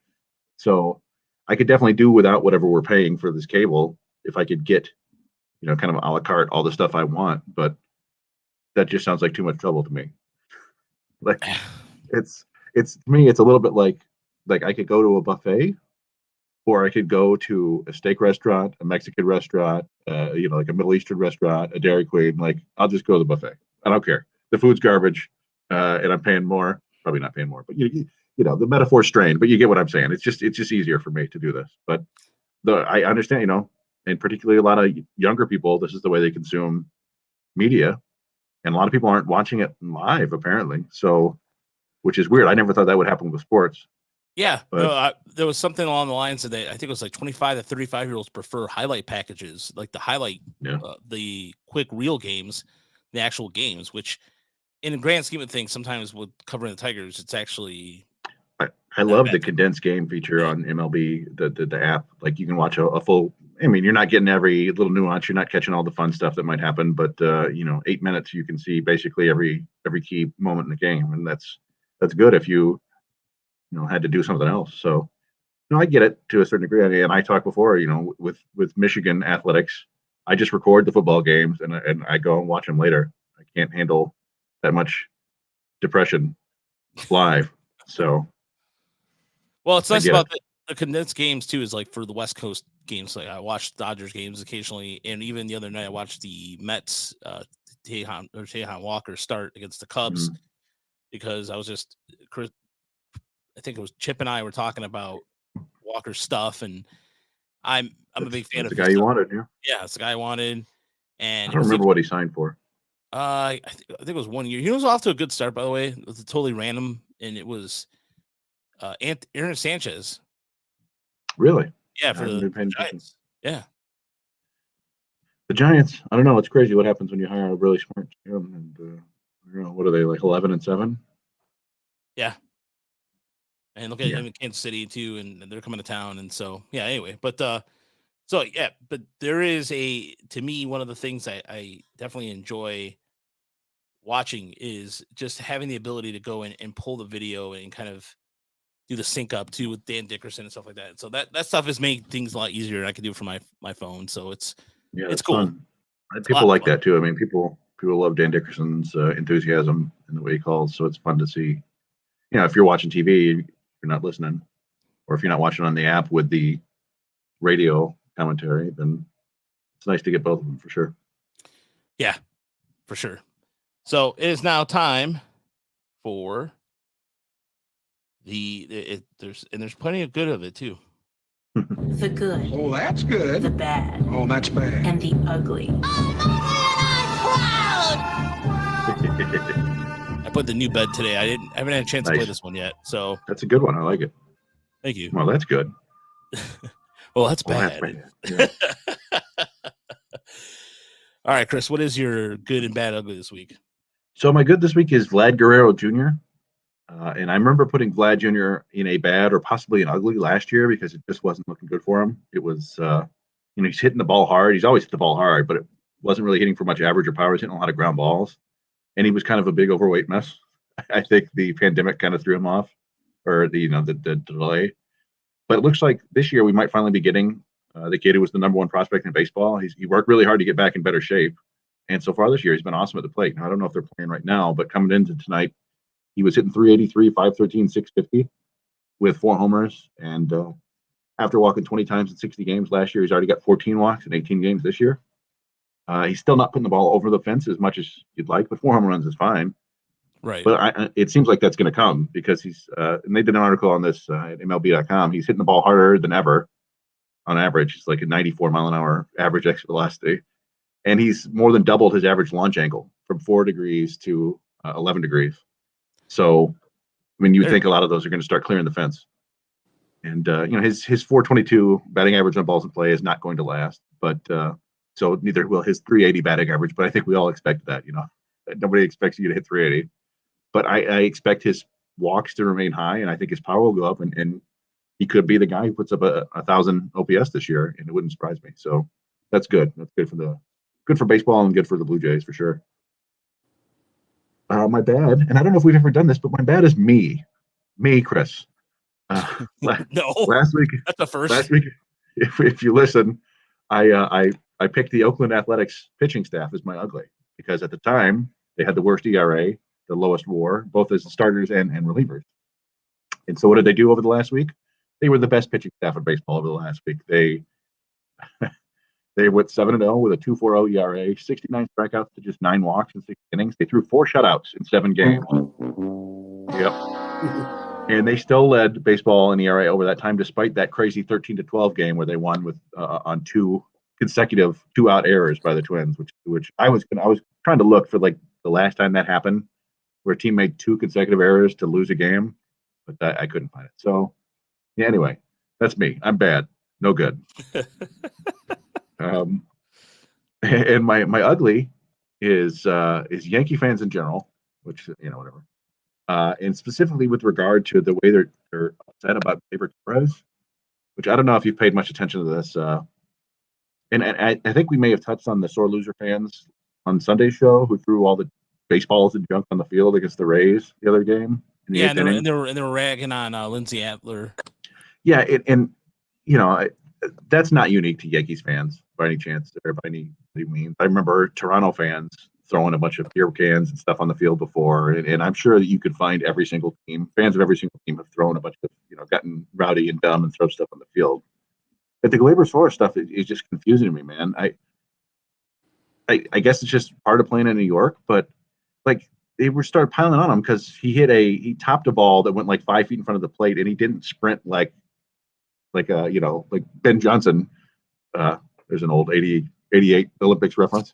So I could definitely do without whatever we're paying for this cable if I could get, kind of a la carte all the stuff I want. But that just sounds like too much trouble to me. Like, it's to me, it's a little bit like I could go to a buffet, or I could go to a steak restaurant, a Mexican restaurant, like a Middle Eastern restaurant, a Dairy Queen. Like, I'll just go to the buffet. I don't care. The food's garbage, and I'm paying more. Probably not paying more, but the metaphor's strained. But you get what I'm saying. It's just easier for me to do this. But I understand, and particularly a lot of younger people, this is the way they consume media, and a lot of people aren't watching it live apparently. So, which is weird. I never thought that would happen with sports. Yeah, no, there was something along the lines of that. I think it was like 25 to 35-year-olds prefer highlight packages, like the highlight, the quick reel games, the actual games, which in the grand scheme of things, sometimes with covering the Tigers, it's actually. I love the condensed game feature on MLB, the app. Like, you can watch a full. I mean, you're not getting every little nuance. You're not catching all the fun stuff that might happen, but 8 minutes you can see basically every key moment in the game, and that's good if you had to do something else. So, I get it to a certain degree. And I talked before, with Michigan athletics, I just record the football games and I go and watch them later. I can't handle that much depression live. So, well, it's nice about the condensed games too. Is like for the West Coast games, like I watch Dodgers games occasionally, and even the other night I watched the Mets, Tejan Walker start against the Cubs, because I was just. I think it was Chip and I were talking about Walker's stuff, and I'm a big fan of the guy you wanted. Yeah, it's the guy I wanted. And I don't remember what he signed for. I think it was 1 year. He was off to a good start, by the way. It was totally random, and it was Aaron Sanchez. Really? Yeah, for the Giants. Yeah. The Giants. I don't know. It's crazy what happens when you hire a really smart GM. And what are they, like 11-7? Yeah. And look at him in Kansas City too, and they're coming to town, and so anyway, but but there is to me, one of the things I definitely enjoy watching is just having the ability to go in and pull the video and kind of do the sync up too with Dan Dickerson and stuff like that. So that stuff has made things a lot easier, and I can do it from my phone. So it's cool. Fun. People like that too. I mean, people love Dan Dickerson's enthusiasm and the way he calls. So it's fun to see. If you're watching TV, you're not listening, or if you're not watching on the app with the radio commentary, then it's nice to get both of them for sure. Yeah, for sure. So it is now time for there's plenty of good of it too. The good. Oh, that's good. The bad. Oh, that's bad. And the ugly. I put the new bed today. I haven't had a chance to play this one yet. So that's a good one. I like it. Thank you. Well, that's good. Well, that's bad. Yeah. All right, Chris, what is your good and bad ugly this week? So my good this week is Vlad Guerrero Jr. And I remember putting Vlad Jr. in a bad or possibly an ugly last year because it just wasn't looking good for him. It was, he's hitting the ball hard. He's always hit the ball hard, but it wasn't really hitting for much average or power. He's hitting a lot of ground balls. And he was kind of a big overweight mess. I think the pandemic kind of threw him off, or the delay. But it looks like this year we might finally be getting the kid who was the number one prospect in baseball. He worked really hard to get back in better shape. And so far this year, he's been awesome at the plate. Now, I don't know if they're playing right now, but coming into tonight, he was hitting 383, 513, 650 with 4 homers. And after walking 20 times in 60 games last year, he's already got 14 walks in 18 games this year. He's still not putting the ball over the fence as much as you'd like, but 4 home runs is fine. Right. But it seems like that's going to come because he's and they did an article on this at MLB.com. He's hitting the ball harder than ever on average. It's like a 94 mile an hour average exit velocity. And he's more than doubled his average launch angle from 4 degrees to 11 degrees. So, I mean, you would think a lot of those are going to start clearing the fence. And, his 422 batting average on balls in play is not going to last. But so neither will his 380 batting average. But I think we all expect that, Nobody expects you to hit 380. But I expect his walks to remain high, and I think his power will go up. And he could be the guy who puts up a 1,000 OPS this year, and it wouldn't surprise me. So that's good. That's good for baseball and good for the Blue Jays for sure. My bad, and I don't know if we've ever done this, but my bad is me, Chris. No, last week. That's the first. Last week, if you listen, I picked the Oakland Athletics pitching staff as my ugly because at the time they had the worst ERA, the lowest WAR, both as starters and relievers. And so what did they do over the last week? They were the best pitching staff in baseball over the last week. They went 7-0 with a 2.40 ERA, 69 strikeouts to just 9 walks in 6 innings. They threw 4 shutouts in 7 games. Yep. And they still led baseball in ERA over that time, despite that crazy 13-12 game where they won with on 2 consecutive 2-out errors by the Twins, which I was trying to look for like the last time that happened, where a team made 2 consecutive errors to lose a game, but I couldn't find it. So yeah, anyway, that's me. I'm bad, no good. And my ugly is Yankee fans in general, which whatever. And specifically with regard to the way they're upset about Gleyber Torres, which I don't know if you've paid much attention to this. And I think we may have touched on the sore loser fans on Sunday's show who threw all the baseballs and junk on the field against the Rays the other game. Yeah, and they were ragging on Lindsey Adler. Yeah, that's not unique to Yankees fans by any chance or by any means. I remember Toronto fans throwing a bunch of beer cans and stuff on the field before, and I'm sure that you could find every single team. Fans of every single team have thrown a bunch of, gotten rowdy and dumb and throw stuff on the field. But the Gleyber Torres stuff is just confusing to me, man. I guess it's just part of playing in New York, but like they started piling on him because he topped a ball that went like 5 feet in front of the plate, and he didn't sprint like Ben Johnson. There's an old 88 Olympics reference.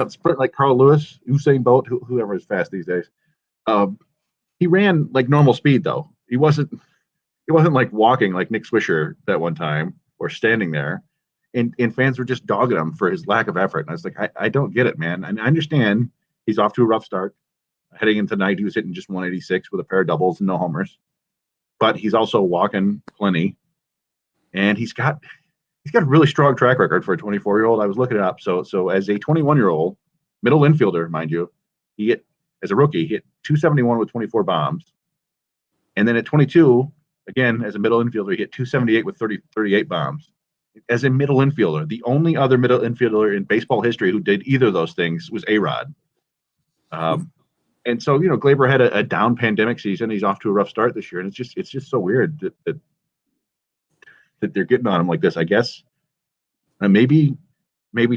Sprint like Carl Lewis, Usain Bolt, whoever is fast these days. He ran like normal speed though. He wasn't like walking like Nick Swisher that one time or standing there. And fans were just dogging him for his lack of effort. And I was like, I don't get it, man. And I understand he's off to a rough start. Heading into tonight, he was hitting just 186 with a pair of doubles and no homers. But he's also walking plenty. And he's got a really strong track record for a 24-year-old. I was looking it up. So as a 21-year-old middle infielder, mind you, as a rookie, he hit 271 with 24 bombs. And then at 22, again, as a middle infielder, he hit 278 with 38 bombs. As a middle infielder, the only other middle infielder in baseball history who did either of those things was A-Rod. And so, Gleyber had a down pandemic season. He's off to a rough start this year. And it's just so weird that they're getting on him like this, I guess. Maybe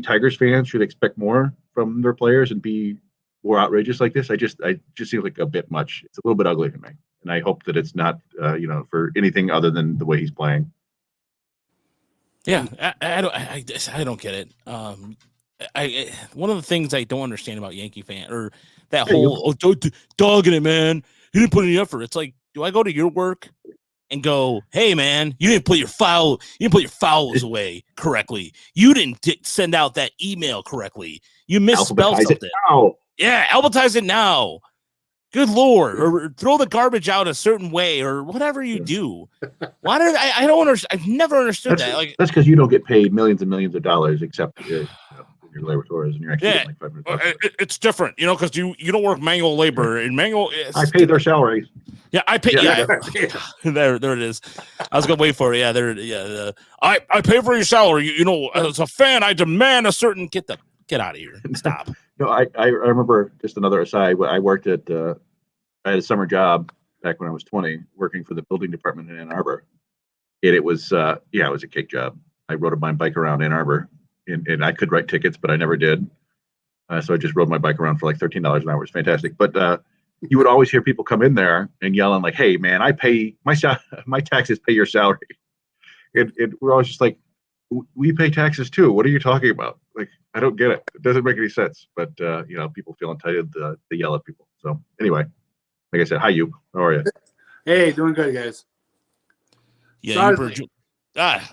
Tigers fans should expect more from their players and be more outrageous like this. I just seems like a bit much. It's a little bit ugly to me. And I hope that it's not, for anything other than the way he's playing. Yeah, I don't get it. One of the things I don't understand about Yankee fan or that whole dogging it, man. You didn't put any effort. It's like, do I go to your work and go, hey man, you didn't put your fouls away correctly. You didn't send out that email correctly. You misspelled something. Yeah, alphabetize it now. Good Lord, or throw the garbage out a certain way, or whatever you do. Why did I don't understand? I've never understood that. Like that's because you don't get paid millions and millions of dollars, except your Gleyber Torres, and you're actually getting like $500. It's different, because you don't work manual labor. And manual, I pay their salaries. Yeah, I pay. Yeah, there it is. I was gonna wait for it. Yeah, there. Yeah, I pay for your salary. As a fan, I demand a certain. Get out of here. Stop. I remember, just another aside. I worked at I had a summer job back when I was 20, working for the building department in Ann Arbor, and it was it was a cake job. I rode my bike around Ann Arbor, and I could write tickets, but I never did. So I just rode my bike around for like $13 an hour. It was fantastic. But you would always hear people come in there and yelling like, "Hey, man, I pay my taxes pay your salary," and we're always just like, "We pay taxes too. What are you talking about?" Like, I don't get it. It doesn't make any sense. But people feel entitled to yell at people. So anyway, like I said, hi, Yooper. How are you? Hey, doing good, guys. Yeah,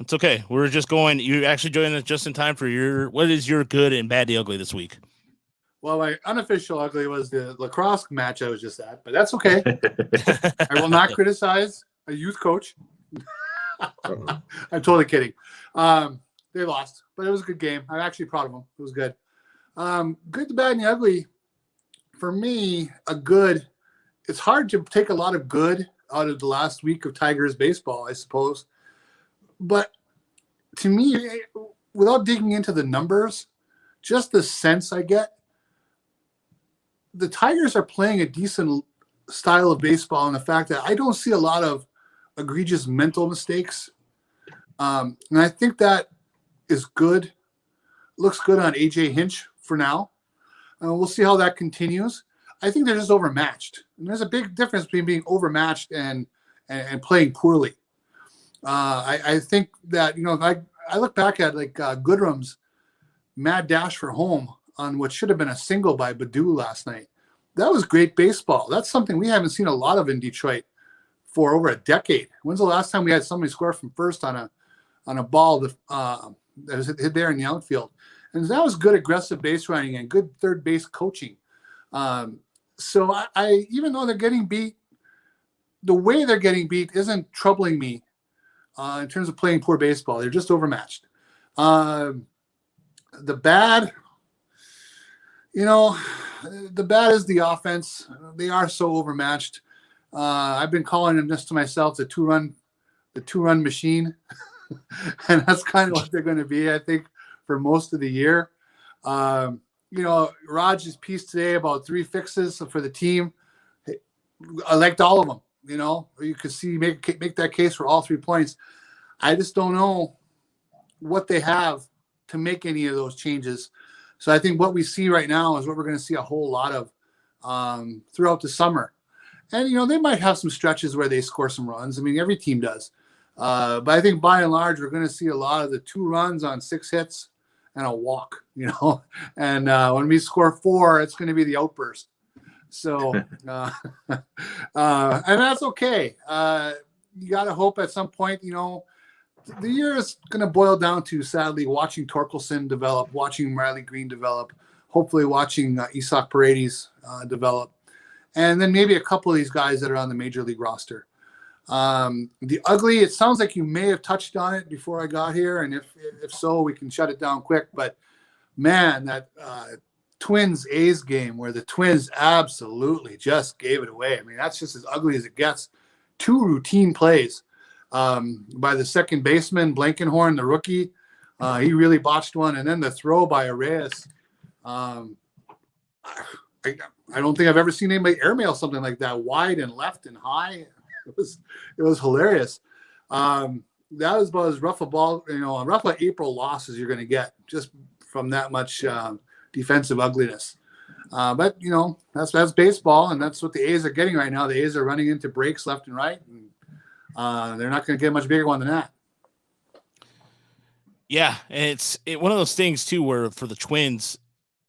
it's okay. We're just going. You actually joined us just in time for what is your good and bad, the ugly this week? Well, my unofficial ugly was the lacrosse match I was just at, but that's okay. I will not criticize a youth coach. I'm totally kidding. They lost, but it was a good game. I'm actually proud of them. It was good. Good, the bad, and the ugly. For me, a good. It's hard to take a lot of good out of the last week of Tigers baseball, I suppose. But to me, without digging into the numbers, just the sense I get, the Tigers are playing a decent style of baseball, and the fact that I don't see a lot of egregious mental mistakes. And I think that is good. Looks good on AJ Hinch for now. We'll see how that continues. I think they're just overmatched. And there's a big difference between being overmatched and playing poorly. I think that, I look back at like Goodrum's mad dash for home on what should have been a single by Badu last night. That was great baseball. That's something we haven't seen a lot of in Detroit for over a decade. When's the last time we had somebody score from first on a ball that was hit there in the outfield? And that was good aggressive base running and good third base coaching. So I even though they're getting beat, the way they're getting beat isn't troubling me in terms of playing poor baseball. They're just overmatched. The bad, the bad is the offense. They are so overmatched. I've been calling them just to myself the two-run machine. And that's kind of what they're going to be, I think, for most of the year. Raj's piece today about 3 fixes for the team. I liked all of them. You could see make that case for all 3 points. I just don't know what they have to make any of those changes. So I think what we see right now is what we're going to see a whole lot of throughout the summer. And, they might have some stretches where they score some runs. I mean, every team does. But I think by and large, we're going to see a lot of the 2 runs on 6 hits and a walk, and when we score 4, it's going to be the outburst. So, and that's okay. You got to hope at some point, the year is going to boil down to, sadly, watching Torkelson develop, watching Riley Green develop, hopefully watching Isak Paredes develop, and then maybe a couple of these guys that are on the major league roster. The ugly, it sounds like you may have touched on it before I got here, and if so, we can shut it down quick. But man, that Twins A's game where the Twins absolutely just gave it away. I mean, that's just as ugly as it gets. 2 routine plays by the second baseman, Blankenhorn, the rookie. He really botched one, and then the throw by Eures. I don't think I've ever seen anybody airmail something like that, wide and left and high. It was hilarious. That was about as rough a ball, rough an April loss as you're going to get just from that much defensive ugliness. But that's baseball, and that's what the A's are getting right now. The A's are running into breaks left and right, and they're not going to get a much bigger one than that. Yeah, and it's one of those things too, where for the Twins,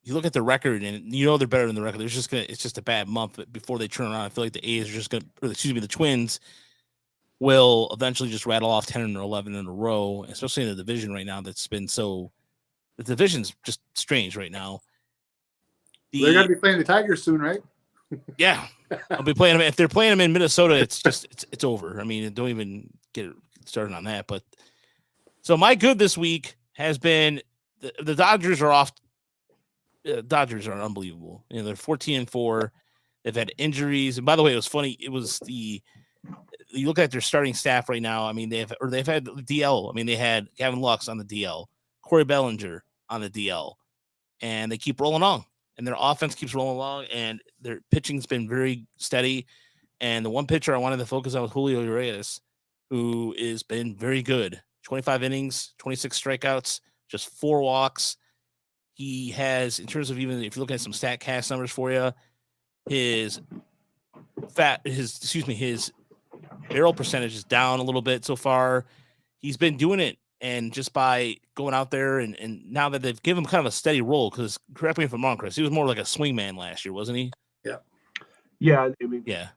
you look at the record and they're better than the record. It's just a bad month before they turn around. I feel like the A's are just the Twins will eventually just rattle off 10 or 11 in a row, especially in the division right now. The division's just strange right now. They're going to be playing the Tigers soon, right? Yeah, I'll be playing them. If they're playing them in Minnesota, it's over. I mean, don't even get started on that. But so my good this week has been the Dodgers are off. Dodgers are unbelievable. They're 14-4. They've had injuries, and by the way, it was funny. It was you look at their starting staff right now. I mean, they've had DL. I mean, they had Gavin Lux on the DL, Corey Bellinger on the DL, and they keep rolling on. And their offense keeps rolling along, and their pitching's been very steady. And the one pitcher I wanted to focus on was Julio Eures, who has been very good. 25 innings, 26 strikeouts, just 4 walks. He has, in terms of even if you look at some StatCast numbers for you, his barrel percentage is down a little bit so far. He's been doing it, and just by going out there and now that they've given him kind of a steady role, because correct me if I'm wrong, Chris, he was more like a swing man last year, wasn't he? Yeah. Yeah. I mean, yeah.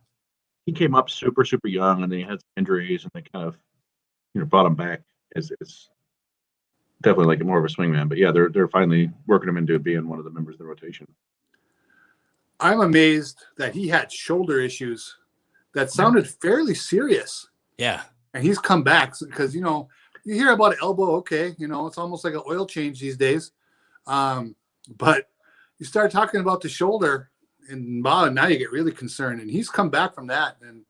He came up super, super young, and then he had some injuries, and they kind of, brought him back as definitely like more of a swingman. But yeah, they're finally working him into being one of the members of the rotation. I'm amazed that he had shoulder issues that sounded fairly serious. Yeah. and he's come back because you hear about an elbow, okay, it's almost like an oil change these days, but you start talking about the shoulder, and now you get really concerned. And he's come back from that, and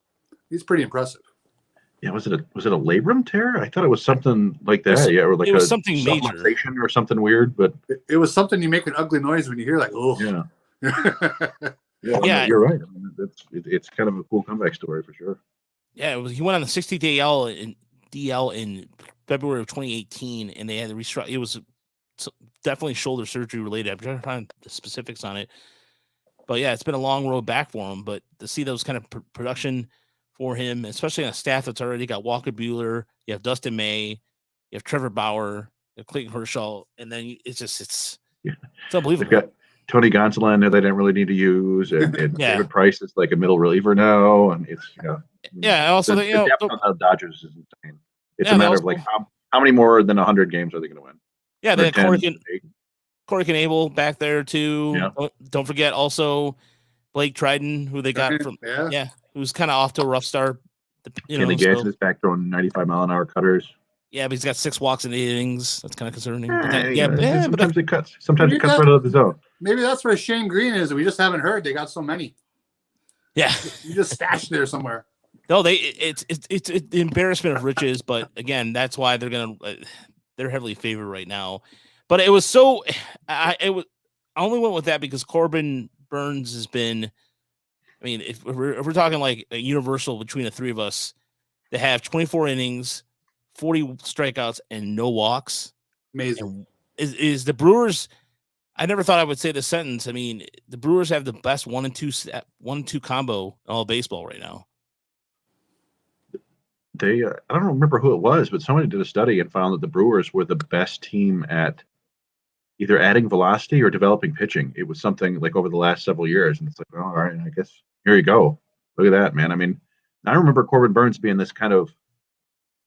he's pretty impressive. Yeah, was it a labrum tear? I thought it was something like that. Or like it was something major or something weird. But it was something you make an ugly noise when you hear, like, oh, yeah. You're right. I mean, it's kind of a cool comeback story for sure. Yeah, he went on the 60-day DL in February of 2018, and they had to restructure. It was definitely shoulder surgery related. I'm trying to find the specifics on it, but yeah, it's been a long road back for him. But to see those kind of production for him, especially on a staff that's already got Walker Buehler, you have Dustin May, you have Trevor Bauer, you have Clayton Kershaw, and then it's unbelievable. They've got Tony Gonsolin that they didn't really need to use, and David Price is like a middle reliever now, and it's Also, the depth on the Dodgers is insane. It's a matter of like how many more than 100 games are they going to win? Yeah, they had Corey Knebel back there too. Yeah. Don't forget also Blake Triden, who they got from who's kind of off to a rough start. Kenley Jansen is back throwing 95-mile-an-hour cutters. Yeah, but he's got 6 walks in 8 innings. That's kind of concerning. Sometimes it cuts. Sometimes it cuts right out of the zone. Maybe that's where Shane Green is. We just haven't heard. They got so many. Yeah, you just stashed there somewhere. No, it's the embarrassment of riches. But again, that's why they're heavily favored right now. But it was I only went with that because Corbin Burns has been. I mean, if we're talking like a universal between the three of us, to have 24 innings, 40 strikeouts, and no walks, amazing. Is the Brewers? I never thought I would say this sentence. I mean, the Brewers have the best 1-2 combo in all of baseball right now. They, I don't remember who it was, but somebody did a study and found that the Brewers were the best team at either adding velocity or developing pitching. It was something like over the last several years, and it's like, all right, I guess here you go. Look at that, man. I mean, I remember Corbin Burns being this kind of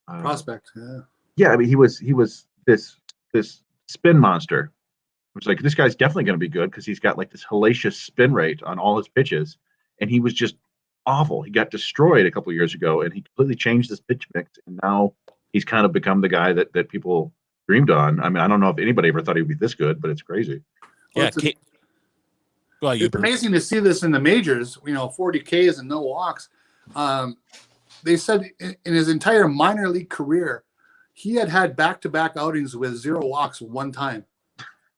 prospect. Yeah, I mean, he was this spin monster. It was like, this guy's definitely going to be good because he's got like this hellacious spin rate on all his pitches, and he was just awful. He got destroyed a couple of years ago, and he completely changed his pitch mix, and now he's kind of become the guy that people dreamed on. I mean, I don't know if anybody ever thought he'd be this good, but it's crazy. Yeah, it's amazing to see this in the majors. 40 Ks and no walks. They said in his entire minor league career, he had back-to-back outings with 0 walks one time.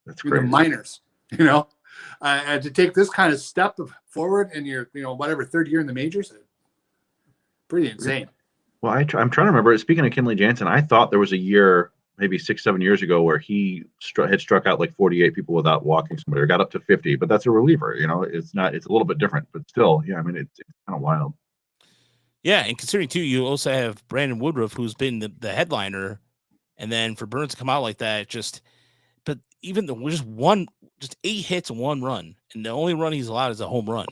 That's great. In the minors, and to take this kind of step forward in your, whatever, third year in the majors, pretty insane. Well, I'm trying to remember. Speaking of Kenley Jansen, I thought there was a year, maybe 6-7 years ago, where he had struck out like 48 people without walking somebody, or got up to 50. But that's a reliever, It's not. It's a little bit different, but still, yeah. I mean, it's kind of wild. Yeah, and considering too, you also have Brandon Woodruff, who's been the headliner, and then for Burns to come out like that, but even just 8 hits and 1 run, and the only run he's allowed is a home run.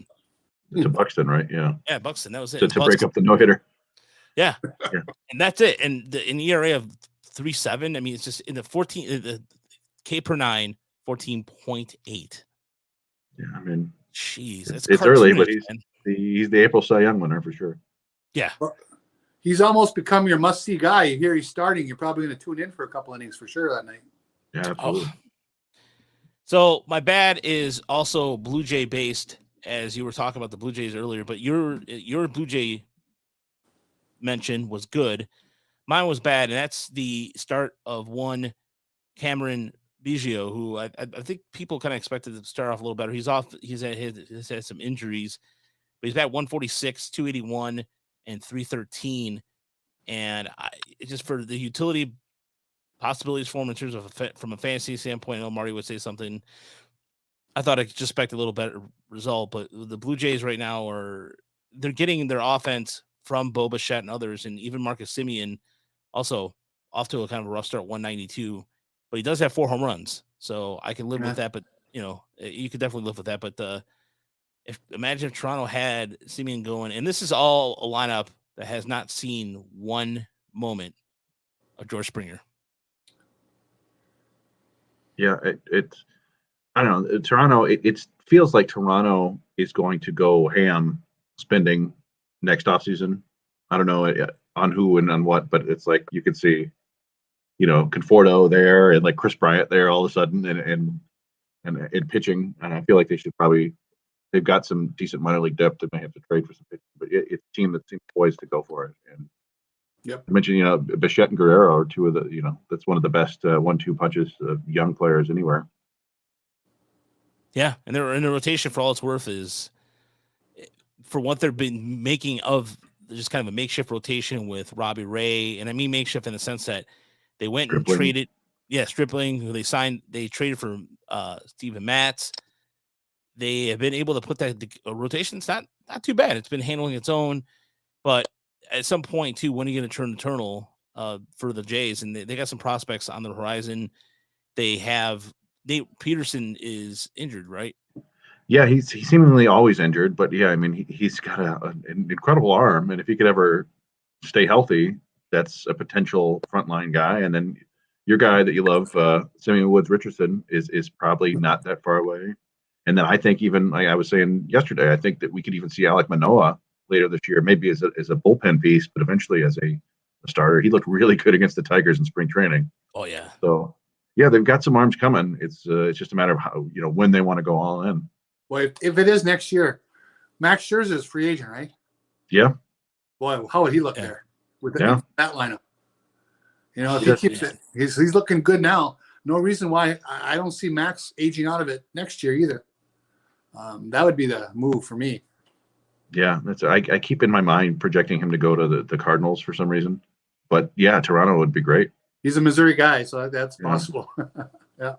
It's a Buxton, right? Yeah. Yeah, Buxton. That was it. To break up the no-hitter. Yeah. And that's it. And in ERA of 3.7, I mean, it's just in the K per 9, 14.8. Yeah, I mean, jeez, it's early, but he's the April Cy Young winner for sure. Yeah. Well, he's almost become your must-see guy. You hear he's starting, you're probably going to tune in for a couple innings for sure that night. Yeah, absolutely. So my bad is also Blue Jay based, as you were talking about the Blue Jays earlier, but your Blue Jay mention was good. Mine was bad, and that's the start of one Cameron Biggio, who I think people kind of expected to start off a little better. He's off. He's had some injuries, but he's at 146, 281, and 313. And just for the utility possibilities for him in terms of from a fantasy standpoint, I know Marty would say something. I thought I could just expect a little better result, but the Blue Jays right now they're getting their offense from Bo Bichette and others, and even Marcus Semien also off to a kind of a rough start, 192, but he does have 4 home runs, so I can live with that. But you could definitely live with that. But imagine if Toronto had Semien going, and this is all a lineup that has not seen one moment of George Springer. Yeah, it's I don't know. Toronto, it feels like Toronto is going to go ham spending next offseason. I don't know. on who and on what, but it's like you could see, Conforto there and like Chris Bryant there all of a sudden, and pitching. And I feel like they've got some decent minor league depth. They may have to trade for some pitching, but it's a team that seems poised to go for it. And I mentioned, Bichette and Guerrero are two of the, that's one of the best 1-2 punches of young players anywhere. Yeah, and they're in the rotation for all it's worth is for what they've been making of just kind of a makeshift rotation with Robbie Ray. And I mean makeshift in the sense that they went and traded. Yeah, Stripling, who they traded for Steven Matz. They have been able to put that rotation. It's not too bad. It's been handling its own. But at some point, too, when are you going to turn eternal for the Jays? And they got some prospects on the horizon. They have Nate Peterson is injured, right? Yeah, he's seemingly always injured, but yeah, I mean, he's got an incredible arm, and if he could ever stay healthy, that's a potential frontline guy. And then your guy that you love, Simeon Woods Richardson, is probably not that far away. And then I think even, like I was saying yesterday, I think that we could even see Alek Manoah later this year, maybe as a bullpen piece, but eventually as a starter. He looked really good against the Tigers in spring training. Oh yeah. So yeah, they've got some arms coming. It's just a matter of how, when they want to go all in. Well, if it is next year, Max Scherzer is free agent, right? Yeah. Boy, how would he look there with that lineup? If he keeps it, he's looking good now. No reason why I don't see Max aging out of it next year either. That would be the move for me. Yeah, I keep in my mind projecting him to go to the Cardinals for some reason. But yeah, Toronto would be great. He's a Missouri guy, so that's possible. Yeah.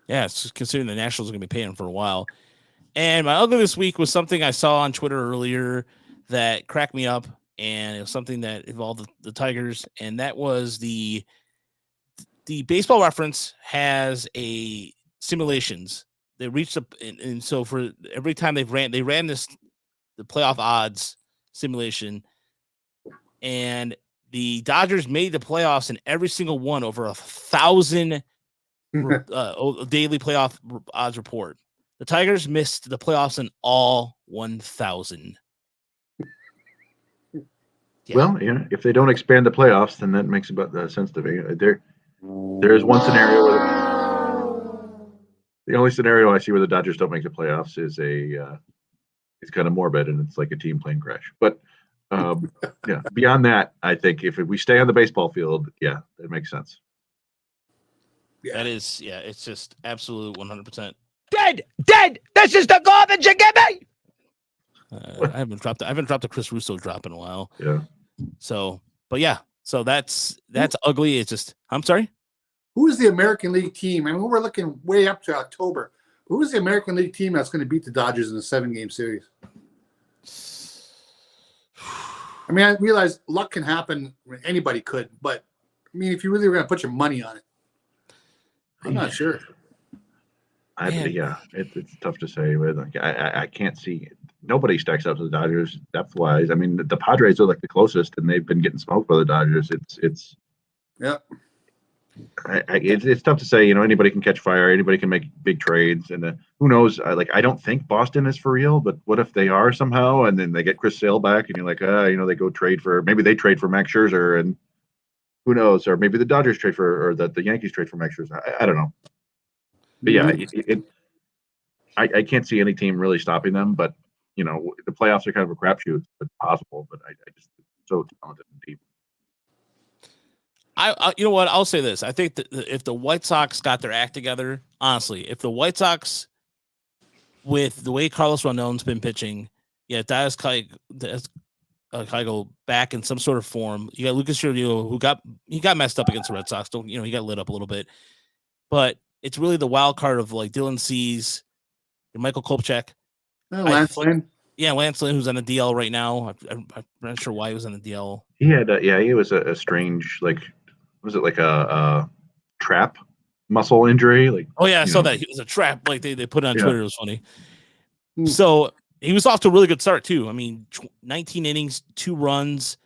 Yeah, it's just considering the Nationals are going to be paying him for a while. And my ugly this week was something I saw on Twitter earlier that cracked me up, and it was something that involved the Tigers, and that was the Baseball Reference has a simulations. They reached up, and so for every time they ran the playoff odds simulation, and the Dodgers made the playoffs in every single one over 1,000 daily playoff odds report. The Tigers missed the playoffs in all 1,000. Yeah. Well, if they don't expand the playoffs, then that makes about sense to me. There is one scenario where the only scenario I see where the Dodgers don't make the playoffs is it's kind of morbid, and it's like a team plane crash. But yeah, beyond that, I think if we stay on the baseball field, yeah, that makes sense. Yeah. That is, it's just absolute 100%. Dead. This is the garbage you give me. I haven't dropped a Chris Russo drop in a while. Yeah. So, but yeah, so that's ugly. It's just, I'm sorry. Who is the American League team? I mean, we're looking way up to October. Who is the American League team that's going to beat the Dodgers in a 7-game series? I mean, I realize luck can happen. Anybody could, but I mean, if you really were going to put your money on it, I'm not sure. It's tough to say. Like, I can't see. Nobody stacks up to the Dodgers depth-wise. I mean, the Padres are like the closest, and they've been getting smoked by the Dodgers. It's tough to say. Anybody can catch fire. Anybody can make big trades, and who knows? I don't think Boston is for real, but what if they are somehow, and then they get Chris Sale back, and you're like, they go trade for Max Scherzer, and who knows? Or maybe the Dodgers trade for, or the Yankees trade for Max Scherzer. I don't know. But yeah, I can't see any team really stopping them. But the playoffs are kind of a crapshoot. It's possible, but I just so talented and deep. You know what? I'll say this. I think that if the White Sox got their act together, honestly, if the White Sox, with the way Carlos Rondon's been pitching, that's go back in some sort of form. You got Lucas Julio, who got messed up against the Red Sox. He got lit up a little bit, but it's really the wild card of like Dylan Cease, Michael Kopechek, Lance Lynn. Yeah, Lance Lynn, who's on the DL right now. I'm not sure why he was on the DL. He had, he was a strange, was it like a trap muscle injury? Like, oh yeah, I saw that. It was a trap. Like they put it on Twitter. It was funny. So he was off to a really good start too. I mean, 19 innings, 2 runs,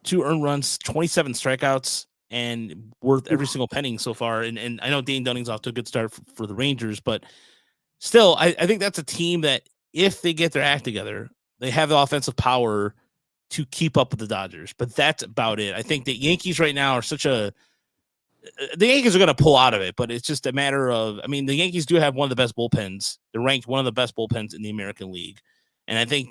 2 earned runs, 27 strikeouts, and worth every single penny so far. And I know Dane Dunning's off to a good start for the Rangers, but still, I think that's a team that if they get their act together, they have the offensive power to keep up with the Dodgers, but that's about it. I think the Yankees right now are the Yankees are going to pull out of it, but it's just a matter of, I mean, the Yankees do have one of the best bullpens. They're ranked one of the best bullpens in the American League. And I think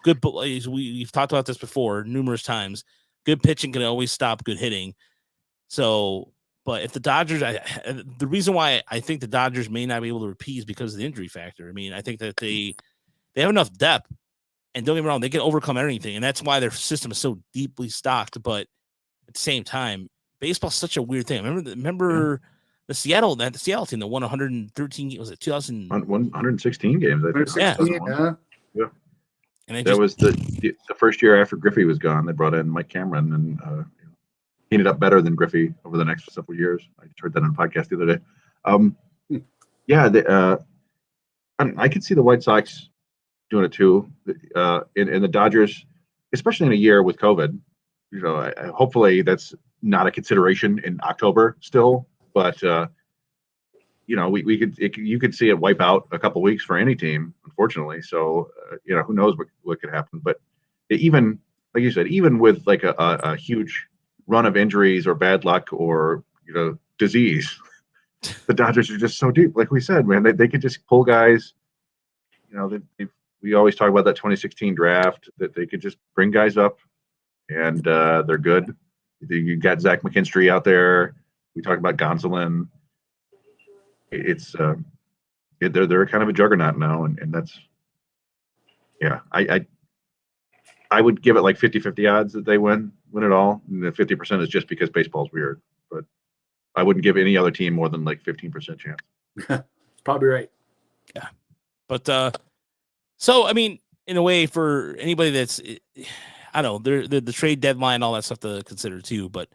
we've talked about this before numerous times. Good pitching can always stop good hitting. So, but if the Dodgers, the reason why I think the Dodgers may not be able to repeat is because of the injury factor. I mean, I think that they have enough depth, and don't get me wrong, they can overcome anything, and that's why their system is so deeply stocked. But at the same time, baseball's such a weird thing. Remember the Seattle team that won 113. Was it 2000? 116 games. I think. Yeah. And that was the first year after Griffey was gone. They brought in Mike Cameron, and he ended up better than Griffey over the next several years. I just heard that on a podcast the other day. I could see the White Sox doing it too. And the Dodgers, especially in a year with COVID, hopefully that's not a consideration in October still, but you could see it wipe out a couple weeks for any team, unfortunately. So who knows what could happen. But even like you said, even with like a huge run of injuries or bad luck or disease, the Dodgers are just so deep. Like we said, man, they could just pull guys. We always talk about that 2016 draft, that they could just bring guys up, and they're good. You got Zach McKinstry out there. We talked about Gonsolin. It's they're kind of a juggernaut now, and that's I would give it like 50-50 odds that they win it all, and the 50% is just because baseball's weird. But I wouldn't give any other team more than like 15% chance. Probably right. Yeah, but so I mean, in a way, for anybody that's, I don't know, the trade deadline, all that stuff to consider too. But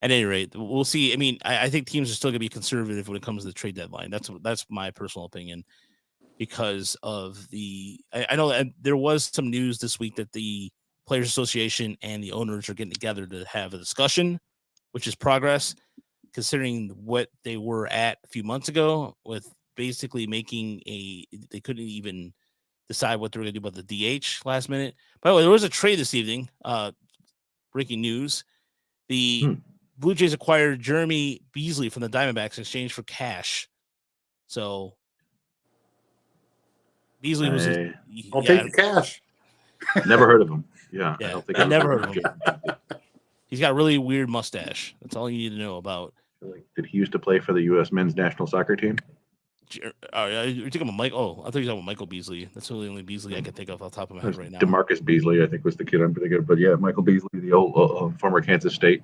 at any rate, we'll see. I mean, I think teams are still going to be conservative when it comes to the trade deadline. That's my personal opinion, because of I know that there was some news this week that the Players Association and the owners are getting together to have a discussion, which is progress, considering what they were at a few months ago with basically they couldn't even decide what they were going to do about the DH last minute. By the way, there was a trade this evening. Breaking news. The Blue Jays acquired Jeremy Beasley from the Diamondbacks in exchange for cash. So Beasley was. I'll take the cash. Never heard of him. Yeah, yeah, I don't think I never heard of him. He's got a really weird mustache. That's all you need to know about. Did he used to play for the U.S. men's national soccer team? You're talking about Mike? Oh, I thought you were talking about Michael Beasley. That's really the only Beasley I can think of off the top of my head right now. DeMarcus Beasley, I think, was the kid I'm thinking of. But yeah, Michael Beasley, the old former Kansas State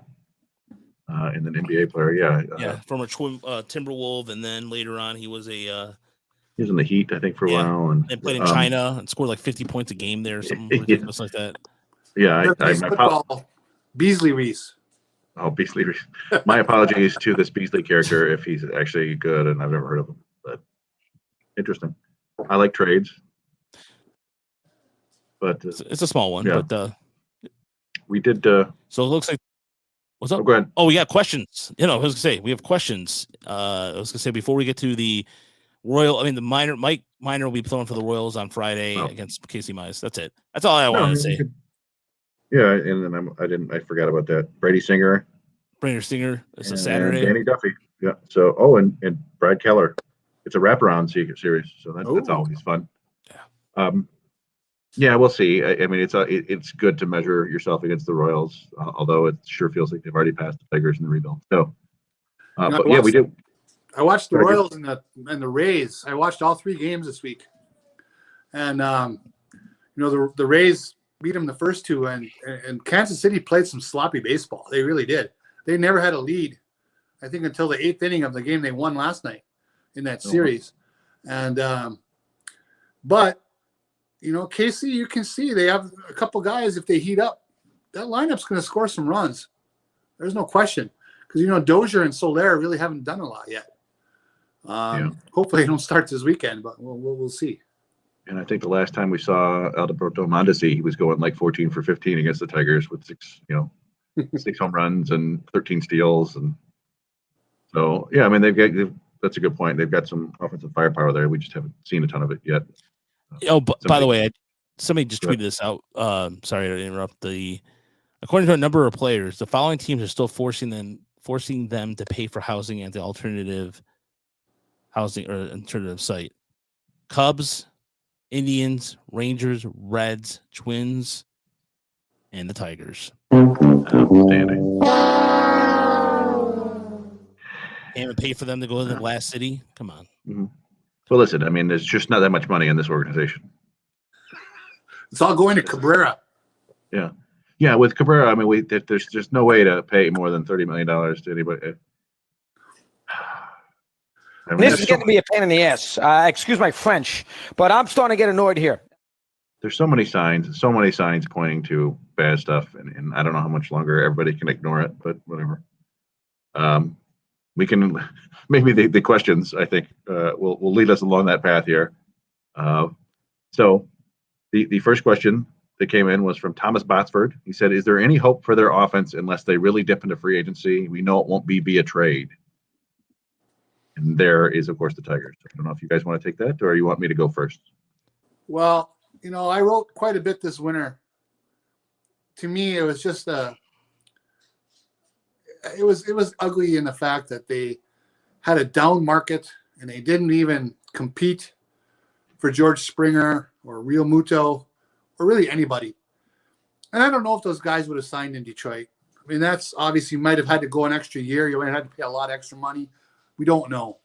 and an NBA player. Yeah, former Timberwolf, and then later on he was he was in the Heat, I think, for a while, and played in China and scored like 50 points a game there, or something ridiculous like that. Yeah, Beasley Reese. Oh, Beasley Reese. My apologies to this Beasley character if he's actually good, and I've never heard of him. But interesting. I like trades, but it's a small one. Yeah. But we did. So it looks like. What's up? Oh, go ahead. Oh, we got questions. I was gonna say we have questions. I was gonna say before we get to the the Mike Minor will be throwing for the Royals on Friday against Casey Mize. That's it. That's all I wanted to say. Yeah, and then I forgot about that. Brady Singer. It's a Saturday. Danny Duffy. Yeah. So and Brad Keller. It's a wraparound series, so that's always fun. Yeah. Yeah, we'll see. I mean, it's good to measure yourself against the Royals, although it sure feels like they've already passed the Tigers in the rebuild. So, but yeah, we do. I watched the Royals and the Rays. I watched all 3 games this week, and the Rays beat them the first 2, and Kansas City played some sloppy baseball. They really did. They never had a lead, I think, until the 8th inning of the game they won last night in that series. And but KC, you can see they have a couple guys. If they heat up, that lineup's going to score some runs. There's no question, because Dozier and Soler really haven't done a lot yet. Hopefully they don't start this weekend, but we'll see. And I think the last time we saw Alberto Mondesi, he was going like 14 for 15 against the Tigers with 6 home runs and 13 steals. And so, yeah, I mean, that's a good point. They've got some offensive firepower there. We just haven't seen a ton of it yet. By the way, somebody just tweeted this out. Sorry to interrupt. According to a number of players, the following teams are still forcing them to pay for housing at the alternative housing or alternative site: Cubs, Indians, Rangers, Reds, Twins, and the Tigers. Outstanding. And pay for them to go to the last city. Come on. Mm-hmm. Well, listen. I mean, there's just not that much money in this organization. It's all going to Cabrera. Yeah. With Cabrera, I mean, there's just no way to pay more than $30 million to anybody. I mean, This is getting to be a pain in the ass. Excuse my French, but I'm starting to get annoyed here. There's so many signs pointing to bad stuff, and I don't know how much longer everybody can ignore it, but whatever. We can maybe the questions, I think, will lead us along that path here. So the first question that came in was from Thomas Botsford. He said, "Is there any hope for their offense unless they really dip into free agency? We know it won't be via trade." And there is, of course, the Tigers. I don't know if you guys want to take that, or you want me to go first. Well, I wrote quite a bit this winter. To me, it was just it was ugly in the fact that they had a down market and they didn't even compete for George Springer or Real Muto or really anybody. And I don't know if those guys would have signed in Detroit. I mean, that's obviously might have had to go an extra year. You might have had to pay a lot of extra money. We don't know.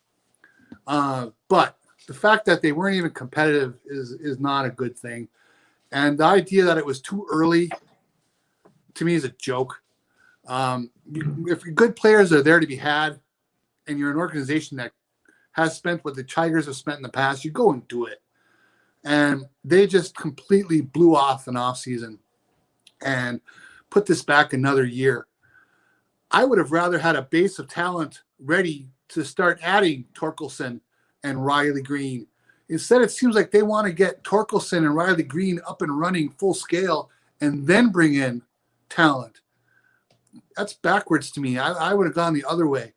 But the fact that they weren't even competitive is not a good thing. And the idea that it was too early, to me, is a joke. If good players are there to be had, and you're an organization that has spent what the Tigers have spent in the past, you go and do it. And they just completely blew off an offseason and put this back another year. I would have rather had a base of talent ready to start adding Torkelson and Riley Green. Instead, it seems like they want to get Torkelson and Riley Green up and running full scale and then bring in talent. That's backwards to me. I would have gone the other way.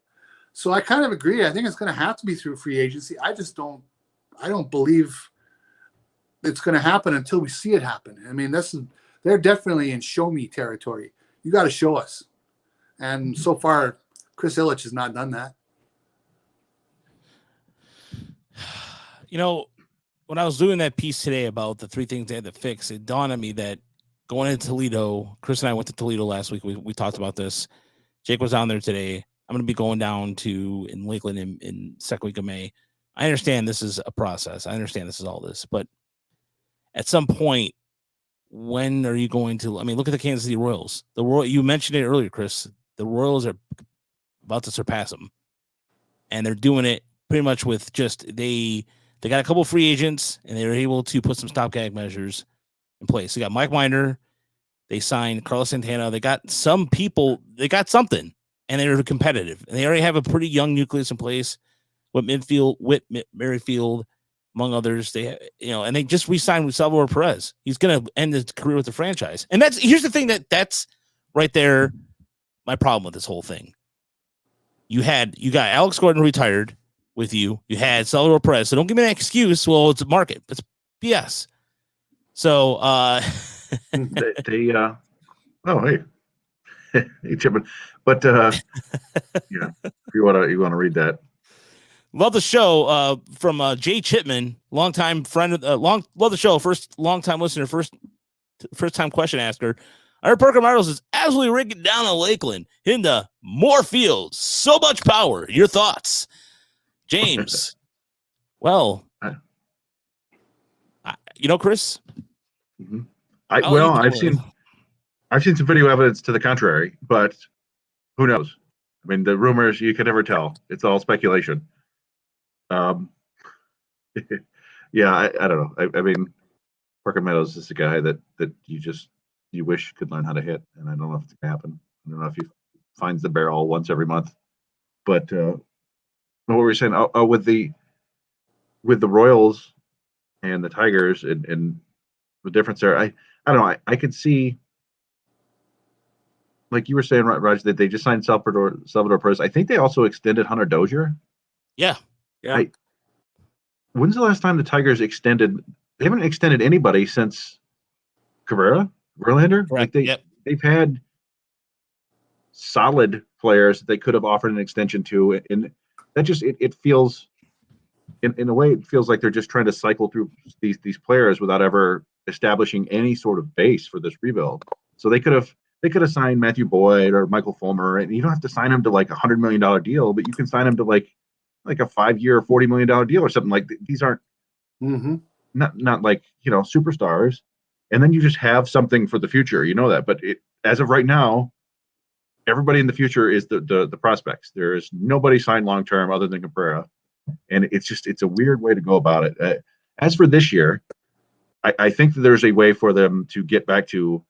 So I kind of agree. I think it's going to have to be through free agency. I don't believe it's going to happen until we see it happen. I mean, they're definitely in show me territory. You got to show us. And so far, Chris Ilitch has not done that. When I was doing that piece today about the three things they had to fix, it dawned on me that going into Toledo, Chris and I went to Toledo last week. We talked about this. Jake was down there today. I'm going to be going down in Lakeland in second week of May. I understand this is a process. I understand this is all this, but at some point, when are you going to? I mean, look at the Kansas City Royals. You mentioned it earlier, Chris. The Royals are about to surpass them, and they're doing it pretty much with just they got a couple free agents, and they were able to put some stopgap measures in place. They got Mike Minor. They signed Carlos Santana. They got some people. They got something, and they're competitive. And they already have a pretty young nucleus in place with Merrifield, among others. And they just re-signed with Salvador Perez. He's going to end his career with the franchise. And here's the thing that's right there. My problem with this whole thing. You got Alex Gordon retired with you. You had Salvador Perez. So don't give me an excuse. Well, it's a market. It's BS. So hey Chipman, but yeah, if you want to read that. Love the show from Jay Chipman, longtime friend. Love the show. Long-time listener. First time question asker. I heard Parker Martles is absolutely rigging down on Lakeland into more fields. So much power. Your thoughts, James? Well, Chris. Mm-hmm. I've seen some video evidence to the contrary, but who knows? I mean, the rumors, you can never tell. It's all speculation. Yeah, I don't know. I mean, Parker Meadows is a guy that you wish could learn how to hit, and I don't know if it's gonna happen. I don't know if he finds the barrel once every month. But what were we saying? With the Royals and the Tigers and the difference there, I don't know. I could see, like you were saying, Raj, that they just signed Salvador Perez. I think they also extended Hunter Dozier. Yeah. When's the last time the Tigers extended? They haven't extended anybody since Verlander. Correct. They've had solid players that they could have offered an extension to, and that just it feels in a way it feels like they're just trying to cycle through these players without ever establishing any sort of base for this rebuild. So they could have signed Matthew Boyd or Michael Fulmer, and you don't have to sign him to like $100 million deal, but you can sign him to like a 5-year, $40 million deal or something. Like these aren't not like superstars, and then you just have something for the future. You know that, but as of right now, everybody in the future is the prospects. There is nobody signed long term other than Cabrera, and it's a weird way to go about it. As for this year, I think that there's a way for them to get back to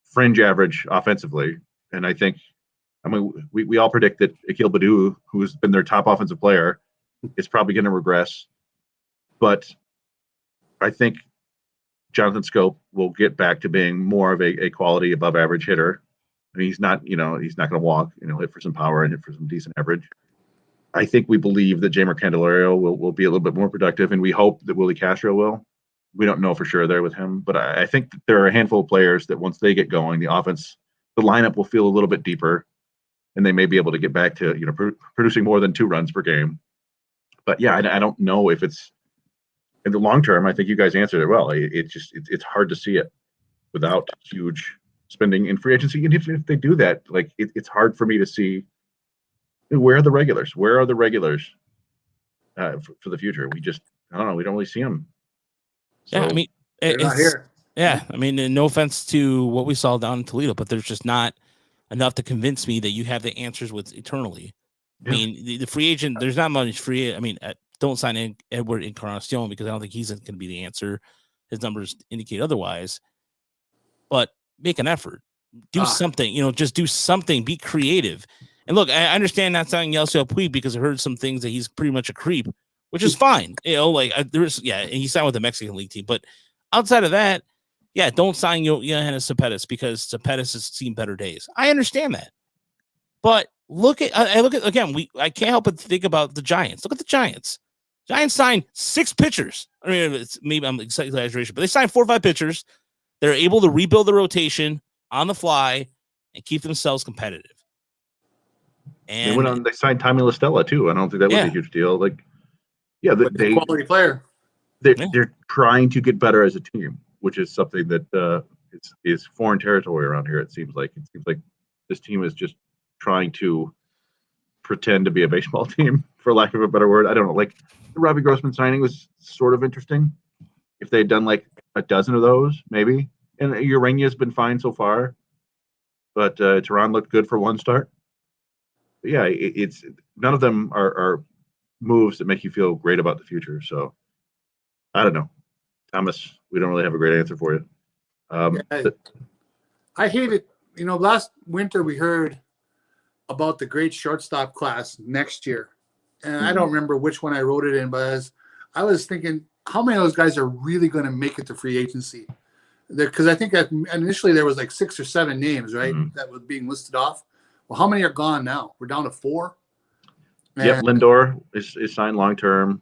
fringe average offensively, and we all predict that Akil Baddoo, who's been their top offensive player, is probably going to regress, but I think Jonathan Scope will get back to being more of a quality above average hitter. I mean, he's not going to walk, hit for some power and hit for some decent average. I think we believe that Jeimer Candelario will be a little bit more productive, and we hope that Willie Castro will. We don't know for sure there with him, but I think that there are a handful of players that once they get going, the lineup will feel a little bit deeper, and they may be able to get back to producing more than 2 runs per game. But yeah, I don't know if it's in the long term. I think you guys answered it well. It's hard to see it without huge spending in free agency. And if they do that, like it's hard for me to see where are the regulars. Where are the regulars for the future? I don't know. We don't really see them. So, yeah, I mean, they're not here. Yeah, I mean, no offense to what we saw down in Toledo, but there's just not enough to convince me that you have the answers with eternally. I mean, the free agent, there's not much free. I mean, don't sign Edward Encarnacion because I don't think he's going to be the answer. His numbers indicate otherwise. But make an effort. Do something. Just do something. Be creative. And look, I understand not signing Yeltsin Puig because I heard some things that he's pretty much a creep, which is fine. And he signed with the Mexican League team. But outside of that, don't sign Yohannes Cespedes because Cespedes has seen better days. I understand that. But I look at again, I can't help but think about the Giants. Look at the Giants. Giants signed 6 pitchers. I mean, maybe I'm exaggeration, but they signed 4 or 5 pitchers. They're able to rebuild the rotation on the fly and keep themselves competitive. And they went on. They signed Tommy La Stella too. I don't think that was a huge deal. Like, they quality player. They're trying to get better as a team, which is something that is foreign territory around here. It seems like this team is just trying to pretend to be a baseball team, for lack of a better word. I don't know. Like the Robbie Grossman signing was sort of interesting. If they had done like a dozen of those, maybe. And Urania's been fine so far, but Tehran looked good for one start. But yeah, it's none of them are moves that make you feel great about the future. So I don't know, Thomas. We don't really have a great answer for you. I hate it. Last winter we heard about the great shortstop class next year, and I don't remember which one I wrote it in, but I was thinking, how many of those guys are really going to make it to free agency? Because I think initially there was like 6 or 7 names, right, that was being listed off. Well, how many are gone now? We're down to 4. Yep, Lindor is signed long term.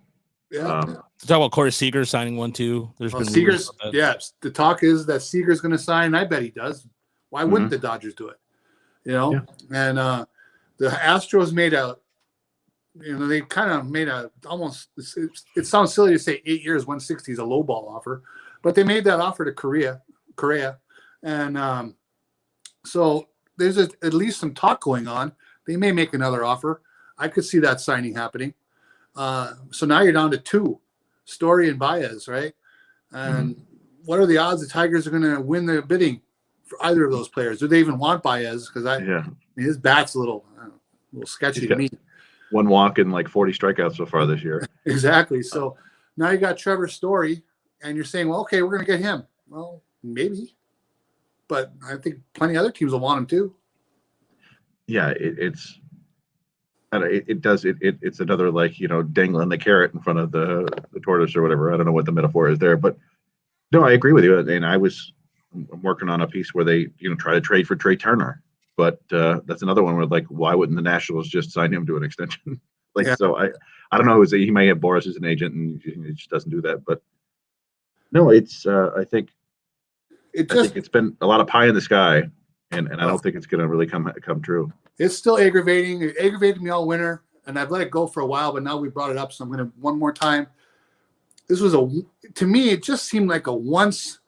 Yeah. Talk about Corey Seager signing one too. There's been Seager's. Yes, the talk is that Seager's going to sign. I bet he does. Why wouldn't the Dodgers do it? And the Astros made they kind of made almost. It sounds silly to say 8 years, 160 is a low ball offer, but they made that offer to Correa, and so there's at least some talk going on. They may make another offer. I could see that signing happening. So now you're down to 2, Story and Baez, right? And what are the odds the Tigers are going to win the bidding for either of those players? Do they even want Baez? Because his bat's a little sketchy to me. 1 walk and like 40 strikeouts so far this year. Exactly. So now you got Trevor Story, and you're saying, well, okay, we're going to get him. Well, maybe. But I think plenty of other teams will want him too. Yeah, it's another like dangling the carrot in front of the tortoise or whatever. I don't know what the metaphor is there, but no, I agree with you. And I'm working on a piece where they try to trade for Trey Turner, but that's another one where like why wouldn't the Nationals just sign him to an extension? So I don't know. He may have Boris as an agent and he just doesn't do that. But no, it's I think it I just think it's been a lot of pie in the sky, and I don't think it's going to really come true. it's still aggravating. It aggravated me all winter, and I've let it go for a while, but now we brought it up, so I'm going to one more time. This was to me, it just seemed like a once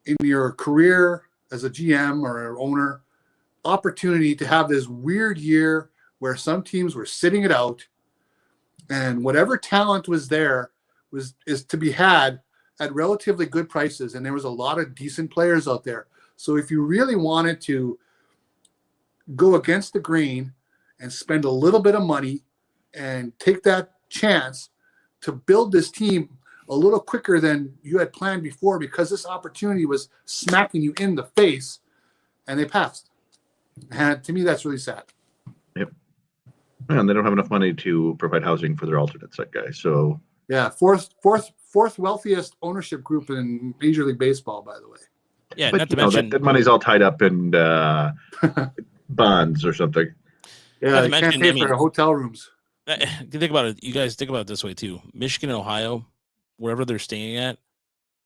in your career as a GM or an owner opportunity to have this weird year where some teams were sitting it out, and whatever talent was there is to be had at relatively good prices, and there was a lot of decent players out there. So if you really wanted to go against the grain and spend a little bit of money and take that chance to build this team a little quicker than you had planned before, because this opportunity was smacking you in the face, and they passed. And to me, that's really sad. Yep. And they don't have enough money to provide housing for their alternate site guys. So yeah, fourth wealthiest ownership group in Major League Baseball, by the way. Yeah, but not to mention that money's all tied up in bonds or something. Yeah, they can't pay for hotel rooms. Think about it. You guys think about it this way too. Michigan and Ohio, wherever they're staying at,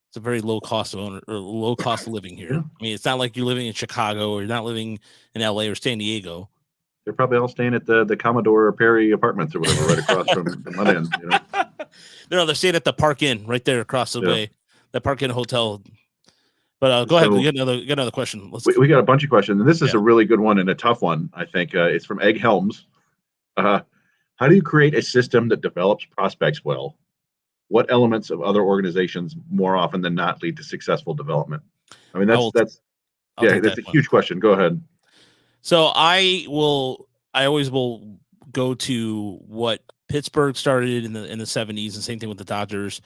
it's a very low cost of living here. Yeah. I mean, it's not like you're living in Chicago or you're not living in LA or San Diego. They're probably all staying at the Commodore Perry apartments or whatever, right across from the Mud Inn. No, they're staying at the Park Inn right there across the way. The Park Inn Hotel. But go ahead. We got another question. We got a bunch of questions, and this is a really good one and a tough one. I think it's from Egg Helms. How do you create a system that develops prospects well? What elements of other organizations more often than not lead to successful development? I mean, that's a huge question. Go ahead. So I always will go to what Pittsburgh started in the 70s, and same thing with the Dodgers.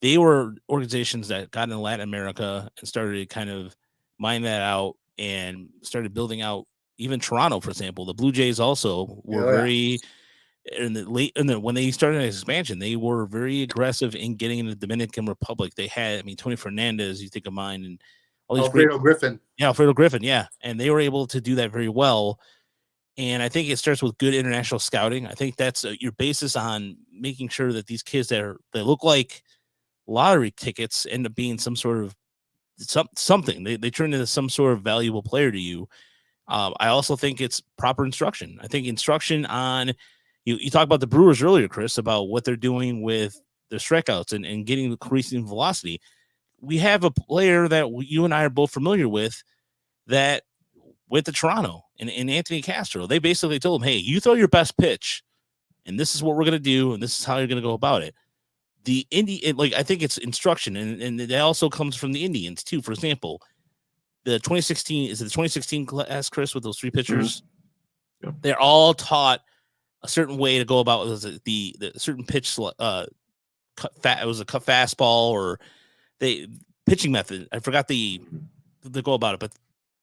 They were organizations that got into Latin America and started kind of mine that out and started building out. Even Toronto, for example, the Blue Jays also were very when they started an expansion, they were very aggressive in getting in the Dominican Republic. They had, Tony Fernandez, you think of mine, and all these Alfredo Griffin. Yeah, Alfredo Griffin, yeah. And they were able to do that very well. And I think it starts with good international scouting. I think that's your basis on making sure that these kids that look like lottery tickets end up being some sort of something. They turn into some sort of valuable player to you. I also think it's proper instruction. I think instruction on you talked about the Brewers earlier, Chris, about what they're doing with their strikeouts and getting increasing velocity. We have a player that you and I are both familiar with that went to Toronto and Anthony Castro. They basically told him, hey, you throw your best pitch and this is what we're going to do. And this is how you're going to go about it. I think it's instruction. And that also comes from the Indians too. For example, the 2016 class, Chris, with those three pitchers, they're all taught a certain way to go about the certain pitch, it was a cut fastball or pitching method. I forgot the go about it, but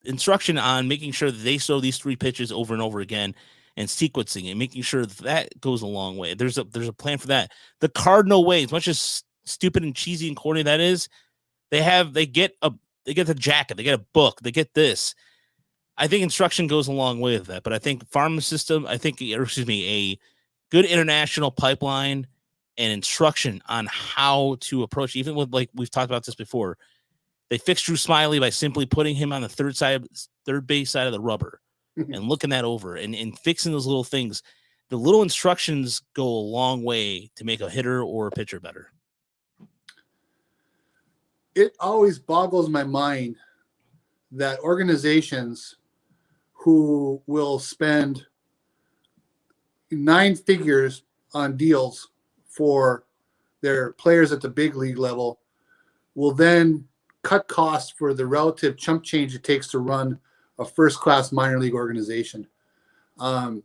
instruction on making sure that they throw these three pitches over and over again and sequencing and making sure that goes a long way. There's a plan for that. The cardinal way, as much as stupid and cheesy and corny that is, they get the jacket, they get a book, they get this. I think instruction goes a long way with that, but I think a good international pipeline and instruction on how to approach, even with, like we've talked about this before, they fixed Drew Smiley by simply putting him on the third base side of the rubber and looking that over and fixing those little things. The little instructions go a long way to make a hitter or a pitcher better. It always boggles my mind that organizations who will spend 9 figures on deals for their players at the big league level will then cut costs for the relative chump change it takes to run a first-class minor league organization. I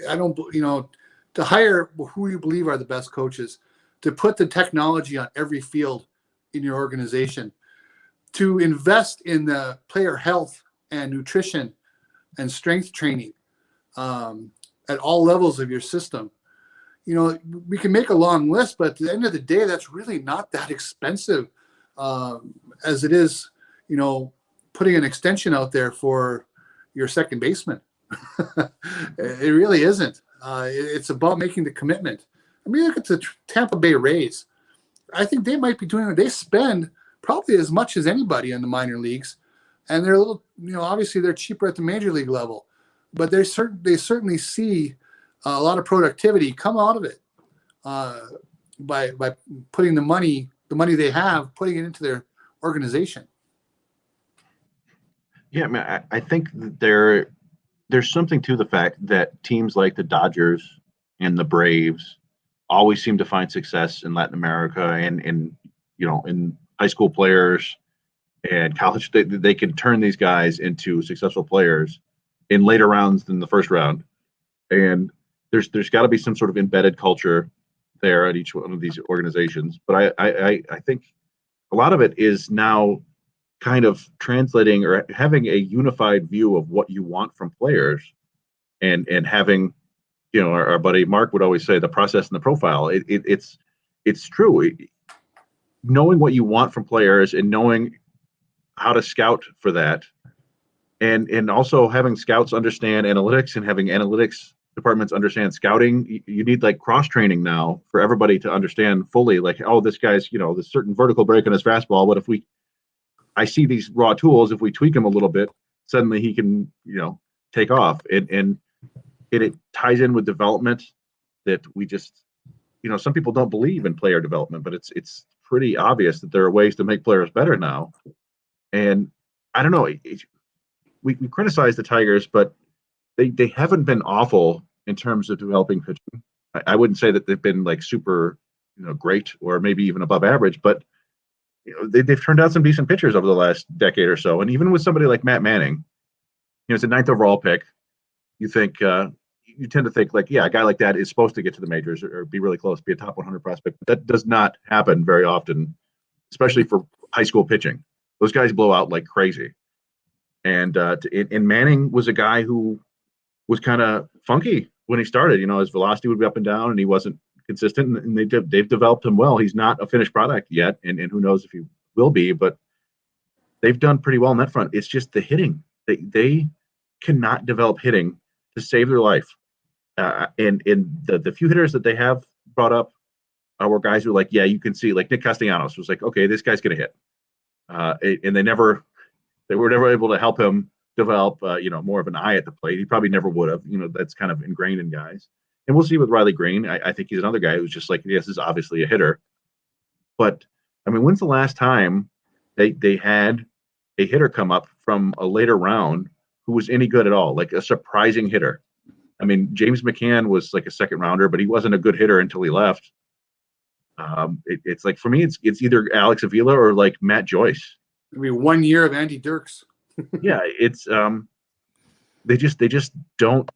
don't, to hire who you believe are the best coaches, to put the technology on every field in your organization, to invest in the player health and nutrition and strength training at all levels of your system. We can make a long list, but at the end of the day, that's really not that expensive as it is, putting an extension out there for your second baseman. It really isn't. It's about making the commitment. Look at the Tampa Bay Rays. I think they might be doing it. They spend probably as much as anybody in the minor leagues. And they're a little, obviously they're cheaper at the major league level, but they certainly see a lot of productivity come out of it by putting the money they have, putting it into their organization. Yeah, I mean, I think that there's something to the fact that teams like the Dodgers and the Braves always seem to find success in Latin America and in high school players and college. They can turn these guys into successful players in later rounds than the first round. And there's got to be some sort of embedded culture there at each one of these organizations. But I think a lot of it is now kind of translating or having a unified view of what you want from players, and having, our buddy Mark would always say the process and the profile. It's true. Knowing what you want from players and knowing how to scout for that, and also having scouts understand analytics and having analytics departments understand scouting. You need like cross training now for everybody to understand fully, like, oh, this guy's, this certain vertical break on his fastball. What if I see these raw tools, if we tweak him a little bit, suddenly he can, take off. And it ties in with development that we just, some people don't believe in player development, but it's pretty obvious that there are ways to make players better now. And I don't know, we criticize the Tigers, but they haven't been awful in terms of developing pitching. I wouldn't say that they've been like super, great or maybe even above average, but they've turned out some decent pitchers over the last decade or so. And even with somebody like Matt Manning, it's a 9th overall pick. You think you tend to think like, yeah, a guy like that is supposed to get to the majors or be really close, be a top 100 prospect. But that does not happen very often, especially for high school pitching. Those guys blow out like crazy. And Manning was a guy who was kind of funky when he started. His velocity would be up and down, and he wasn't consistent. And they've developed him well. He's not a finished product yet, and who knows if he will be. But they've done pretty well on that front. It's just the hitting. They cannot develop hitting to save their life. And the few hitters that they have brought up were guys who are like, yeah, you can see, like Nick Castellanos was like, okay, this guy's going to hit. And they were never able to help him develop, more of an eye at the plate. He probably never would have. That's kind of ingrained in guys. And we'll see with Riley Green. I think he's another guy who's just like, yes, this is obviously a hitter. But, I mean, when's the last time they had a hitter come up from a later round who was any good at all, like a surprising hitter? I mean, James McCann was like a second rounder, but he wasn't a good hitter until he left. It's like, for me, it's either Alex Avila or like Matt Joyce. I mean, 1 year of Andy Dirks. Yeah, it's they just don't,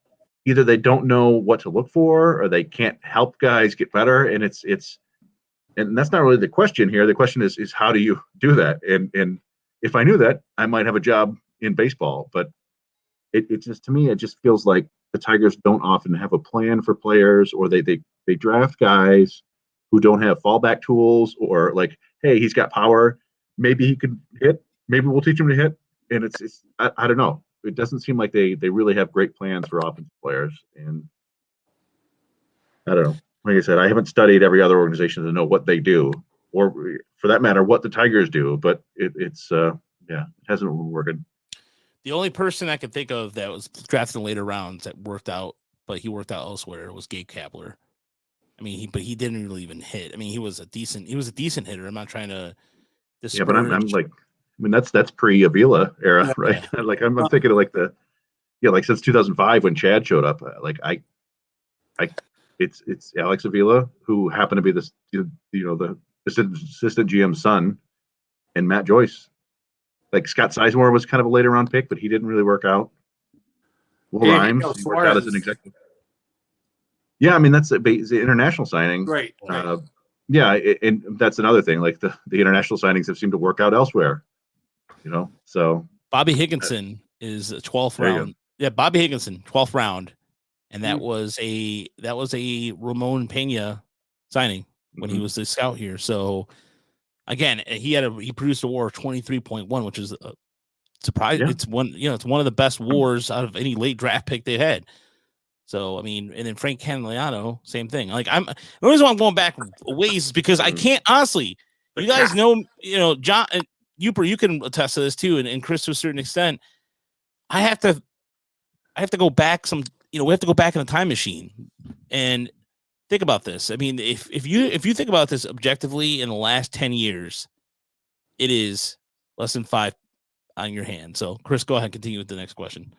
either they don't know what to look for or they can't help guys get better. And and that's not really the question here. The question is how do you do that? And if I knew that, I might have a job in baseball. But it just, to me, it just feels like the Tigers don't often have a plan for players, or they draft guys who don't have fallback tools, or like, hey, he's got power, maybe he could hit, maybe we'll teach him to hit. And it's I don't know. It doesn't seem like they really have great plans for offensive players. And I don't know. Like I said, I haven't studied every other organization to know what they do, or for that matter, what the Tigers do. But it hasn't been working. The only person I could think of that was drafted in later rounds that worked out, but he worked out elsewhere, was Gabe Kapler. I mean, he didn't really even hit. I mean, he was a decent hitter. I'm not trying to disparage. Yeah, but I'm like, I mean, that's pre-Avila era, right? Like I'm thinking of like like since 2005 when Chad showed up. Like it's Alex Avila, who happened to be the assistant GM's son, and Matt Joyce. Like Scott Sizemore was kind of a later round pick, but he didn't really work out. Will Rhymes worked out as an executive. Yeah, I mean that's the international signing, right? Yeah, and that's another thing. Like the international signings have seemed to work out elsewhere. So Bobby Higginson is a 12th round. Yeah, Bobby Higginson, 12th round, and that was a Ramon Pena signing when he was the scout here. So again, he produced a WAR of 23.1, which is a surprise. Yeah. It's one of the best WARs out of any late draft pick they had. So I mean, and then Frank Candelario, same thing. Like the reason why I'm going back a ways is because I can't honestly. You guys know, John and Yooper, you can attest to this too, and Chris to a certain extent. I have to go back we have to go back in a time machine and think about this. I mean, if you think about this objectively in the last 10 years, it is less than 5 on your hand. So Chris, go ahead and continue with the next question.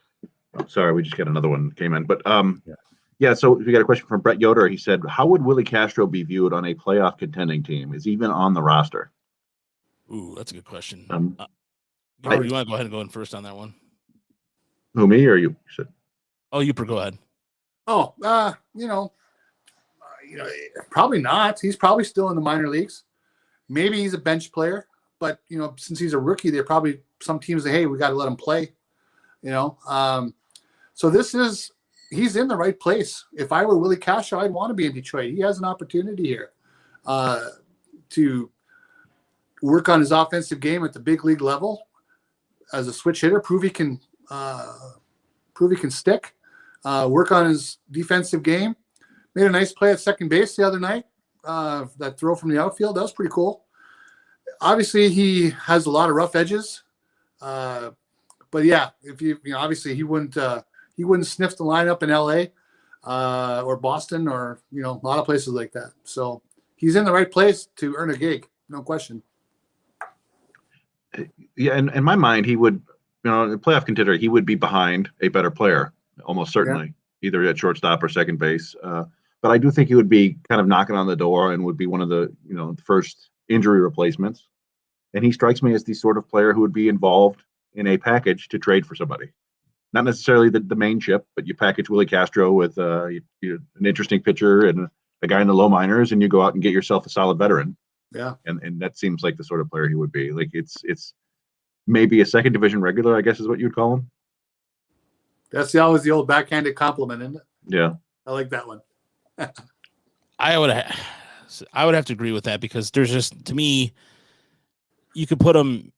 Oh, sorry, we just got another one came in, but so we got a question from Brett Yoder. He said, how would Willie Castro be viewed on a playoff contending team? Is he even on the roster? Ooh, that's a good question. You want to go ahead and go in first on that one? Who, me or you? Oh, Yooper, go ahead. Oh, probably not. He's probably still in the minor leagues. Maybe he's a bench player, but since he's a rookie, they're probably some teams say, hey, we got to let him play. So he's in the right place. If I were Willie Castro, I'd want to be in Detroit. He has an opportunity here to work on his offensive game at the big league level as a switch hitter, prove he can stick, work on his defensive game. Made a nice play at second base the other night. That throw from the outfield, that was pretty cool. Obviously, he has a lot of rough edges. But yeah, if obviously he wouldn't sniff the lineup in LA or Boston or a lot of places like that. So he's in the right place to earn a gig, no question. Yeah, in my mind, he would, a playoff contender, he would be behind a better player, almost certainly, either at shortstop or second base. But I do think he would be kind of knocking on the door and would be one of the first injury replacements. And he strikes me as the sort of player who would be involved in a package to trade for somebody. Not necessarily the main chip, but you package Willie Castro with an interesting pitcher and a guy in the low minors, and you go out and get yourself a solid veteran. Yeah. And that seems like the sort of player he would be. Like it's maybe a second division regular, I guess is what you'd call him. That's always the old backhanded compliment, isn't it? Yeah. I like that one. I would have to agree with that because there's just, to me, you could put him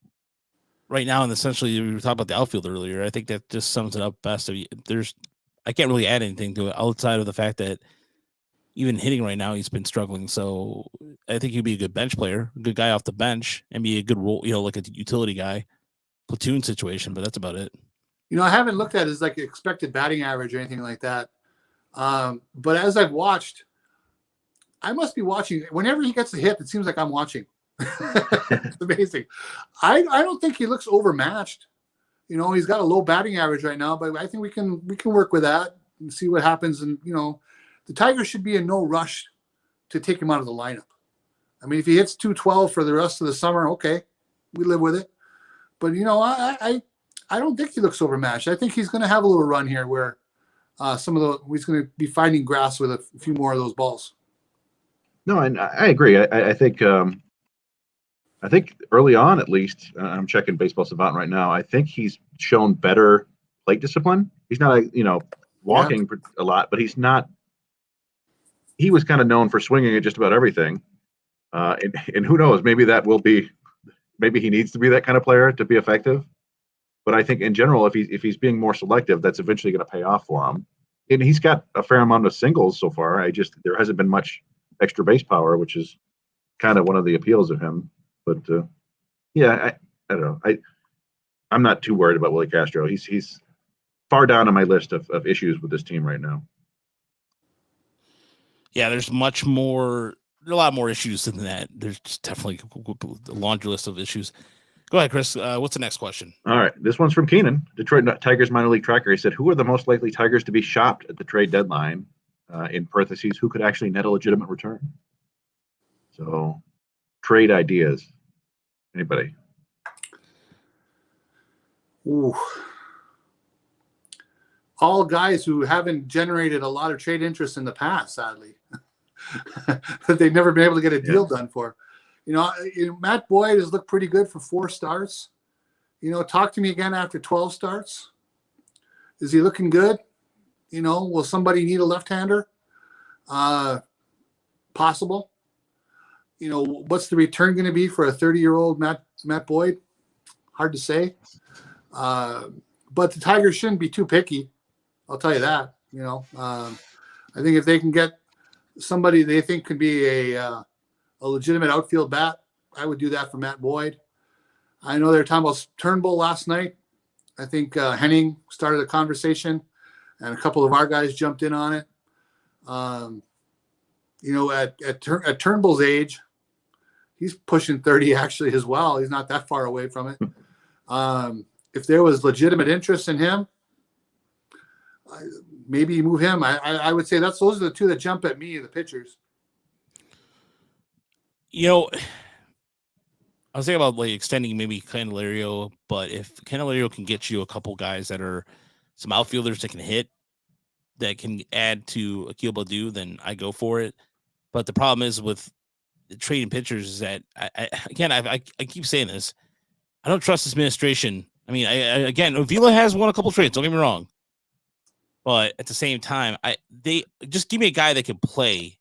right now, and essentially we were talking about the outfield earlier. I think that just sums it up best. I can't really add anything to it outside of the fact that even hitting right now, he's been struggling. So I think he'd be a good bench player, a good guy off the bench, and be a good role, like a utility guy, platoon situation. But that's about it. I haven't looked at his expected batting average or anything like that. But as I've watched, I must be watching. Whenever he gets a hit, it seems like I'm watching. It's amazing. I don't think he looks overmatched. He's got a low batting average right now, but I think we can work with that and see what happens. And the Tigers should be in no rush to take him out of the lineup. I mean, if he hits 212 for the rest of the summer, okay, we live with it. But I don't think he looks overmatched. I think he's going to have a little run here where he's going to be finding grass with a few more of those balls. No, and I agree. I think early on, at least, I'm checking Baseball Savant right now. I think he's shown better plate discipline. He's not, walking a lot, but he's not. He was kind of known for swinging at just about everything, and who knows? Maybe that will be. Maybe he needs to be that kind of player to be effective. But I think in general, if he's being more selective, that's eventually going to pay off for him. And he's got a fair amount of singles so far. There hasn't been much extra base power, which is kind of one of the appeals of him. But I don't know. I'm not too worried about Willie Castro. He's far down on my list of issues with this team right now. Yeah, there's a lot more issues than that. There's definitely a laundry list of issues. Go ahead, Chris. What's the next question? All right. This one's from Keenan, Detroit Tigers minor league tracker. He said, who are the most likely Tigers to be shopped at the trade deadline? In parentheses, who could actually net a legitimate return? So, trade ideas. Anybody? Ooh. All guys who haven't generated a lot of trade interest in the past, sadly. That they've never been able to get a deal done for. Matt Boyd has looked pretty good for 4 starts. Talk to me again after 12 starts. Is he looking good? Will somebody need a left-hander? Possible. What's the return going to be for a 30-year-old Matt Boyd? Hard to say. But the Tigers shouldn't be too picky. I'll tell you that. I think if they can get somebody they think could be a legitimate outfield bat, I would do that for Matt Boyd. I know they were talking about Turnbull last night. I think Henning started a conversation, and a couple of our guys jumped in on it. At Turnbull's age, he's pushing 30 actually as well. He's not that far away from it. If there was legitimate interest in him, maybe you move him. I would say those are the two that jump at me, the pitchers. I was thinking about like extending maybe Candelario, but if Candelario can get you a couple guys that are some outfielders that can hit, that can add to Akil Baddoo, then I go for it. But the problem is with the trading pitchers is that I keep saying this. I don't trust this administration. I mean, again, Avila has won a couple trades. Don't get me wrong, but at the same time, they just give me a guy that can play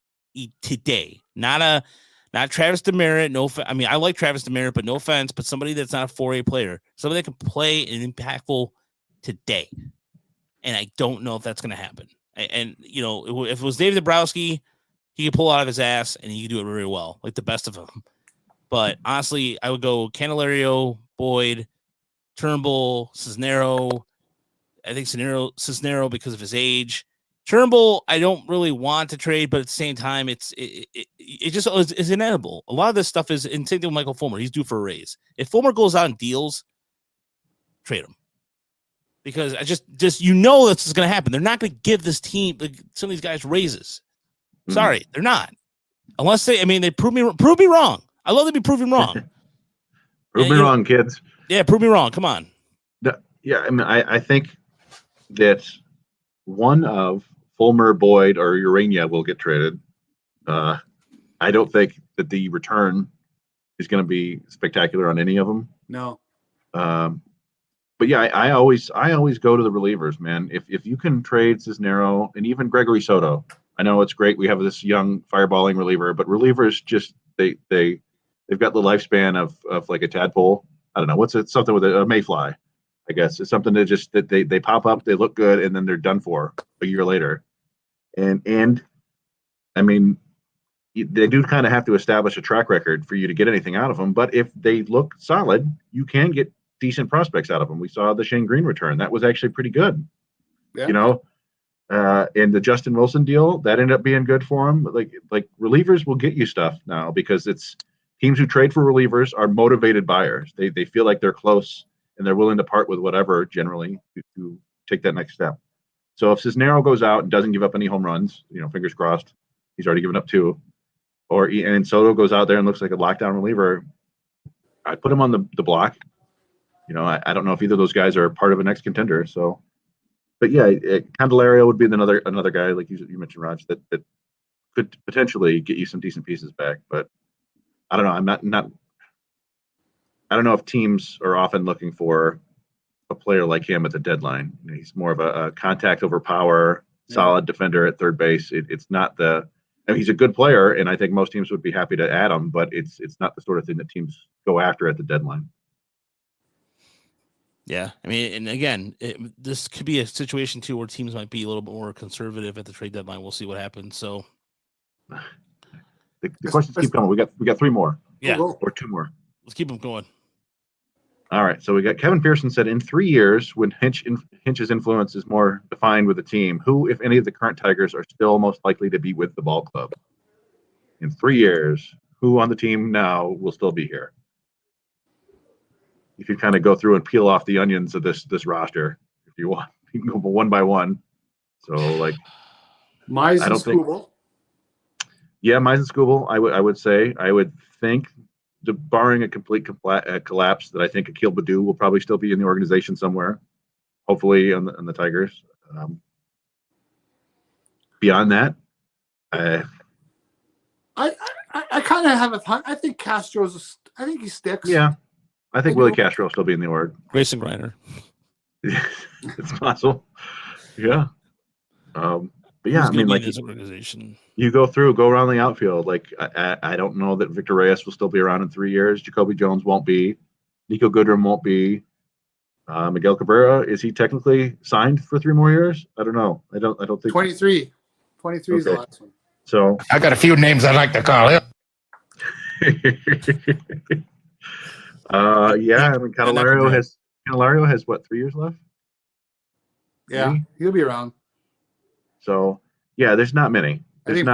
today, not Travis Demerit. I mean, I like Travis Demerit, but no offense, but somebody that's not a 4A player, somebody that can play and impactful today. And I don't know if that's going to happen. And if it was David Dabrowski, he could pull out of his ass and he could do it very well, like the best of them. But honestly, I would go Candelario, Boyd, Turnbull, Cisnero. I think Cisnero because of his age. Turnbull, I don't really want to trade, but at the same time, it just is inedible. A lot of this stuff is in same thing with Michael Fulmer. He's due for a raise. If Fulmer goes out and deals, trade him. Because I just this is going to happen. They're not going to give this team, some of these guys, raises. Sorry, they're not. Unless they prove me wrong. I love to be proven wrong. Prove me wrong, kids. Yeah, prove me wrong. Come on. Yeah, I mean, I think that one of Fulmer, Boyd, or Urania will get traded. I don't think that the return is going to be spectacular on any of them. No. But yeah, I always go to the relievers, man. If you can trade Cisnero and even Gregory Soto, I know it's great. We have this young fireballing reliever, but relievers just they've got the lifespan of like a tadpole. I don't know what's it, something with a mayfly. I guess it's something that they pop up, they look good, and then they're done for a year later. And I mean, they do kind of have to establish a track record for you to get anything out of them. But if they look solid, you can get decent prospects out of them. We saw the Shane Green return; that was actually pretty good. Yeah. And the Justin Wilson deal that ended up being good for him. Like relievers will get you stuff now because it's teams who trade for relievers are motivated buyers. They feel like they're close and they're willing to part with whatever generally to take that next step. So if Cisnero goes out and doesn't give up any home runs, fingers crossed, he's already given up 2, and Soto goes out there and looks like a lockdown reliever, I'd put him on the block. I don't know if either of those guys are part of a next contender. So, but yeah, Candelario would be another guy like you mentioned, Raj, that could potentially get you some decent pieces back. But I don't know. I'm not. I don't know if teams are often looking for a player like him at the deadline. He's more of a contact over power, solid defender at third base. It's not he's a good player, and I think most teams would be happy to add him, but it's not the sort of thing that teams go after at the deadline. Yeah, I mean, and again, this could be a situation too where teams might be a little bit more conservative at the trade deadline. We'll see what happens. So the questions keep coming. We got 3 more. Yeah, or 2 more. Let's keep them going. All right, so we got Kevin Pearson said in 3 years, when Hinch's influence is more defined with the team, who, if any of the current Tigers, are still most likely to be with the ball club? In 3 years, who on the team now will still be here? You could kind of go through and peel off the onions of this roster if you want. You can go one by one. So like Mize and Skubal. Yeah, Mize and Skubal, I would say. I would think, barring a complete collapse, that I think Akil Baddoo will probably still be in the organization somewhere, hopefully on the Tigers. Beyond that, I kind of have I think Castro's. I think he sticks. Yeah, I think Willie Castro will still be in the org. Grayson Griner. It's possible. Yeah. But yeah, I mean, like this organization. You go around the outfield. Like I don't know that Victor Reyes will still be around in 3 years. Jacoby Jones won't be. Nico Goodrum won't be. Miguel Cabrera, is he technically signed for 3 more years? I don't know. I don't think 23. 23 is the last one. So I got a few names I like to call him. Yeah, I mean, Candelario has what, 3 years left? Yeah, Maybe? he'll be around. So yeah, there's not many. I think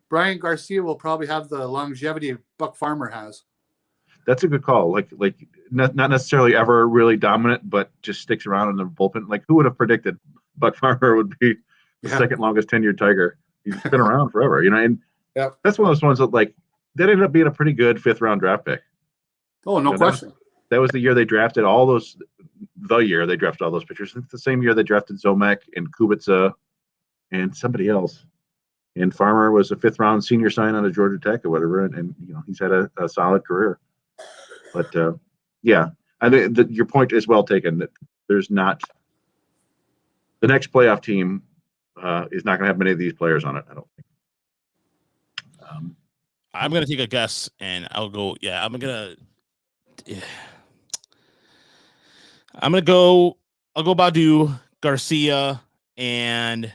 Brian Garcia will probably have the longevity Buck Farmer has. That's a good call. Like not necessarily ever really dominant, but just sticks around in the bullpen. Like, who would have predicted Buck Farmer would be the second longest tenured Tiger? He's been around forever, and that's one of those ones that, like, that ended up being a pretty good 5th round draft pick. Oh, no question. That was the year they drafted all those. The year they drafted all those pitchers. It's the same year they drafted Zomek and Kubica and somebody else. And Farmer was a 5th round senior sign out of Georgia Tech or whatever, and he's had a solid career. But yeah, I think your point is well taken. That there's not the next playoff team is not going to have many of these players on it. I don't think. I'm gonna take a guess, and I'll go. Yeah, I'm gonna go. I'll go Badu, Garcia, and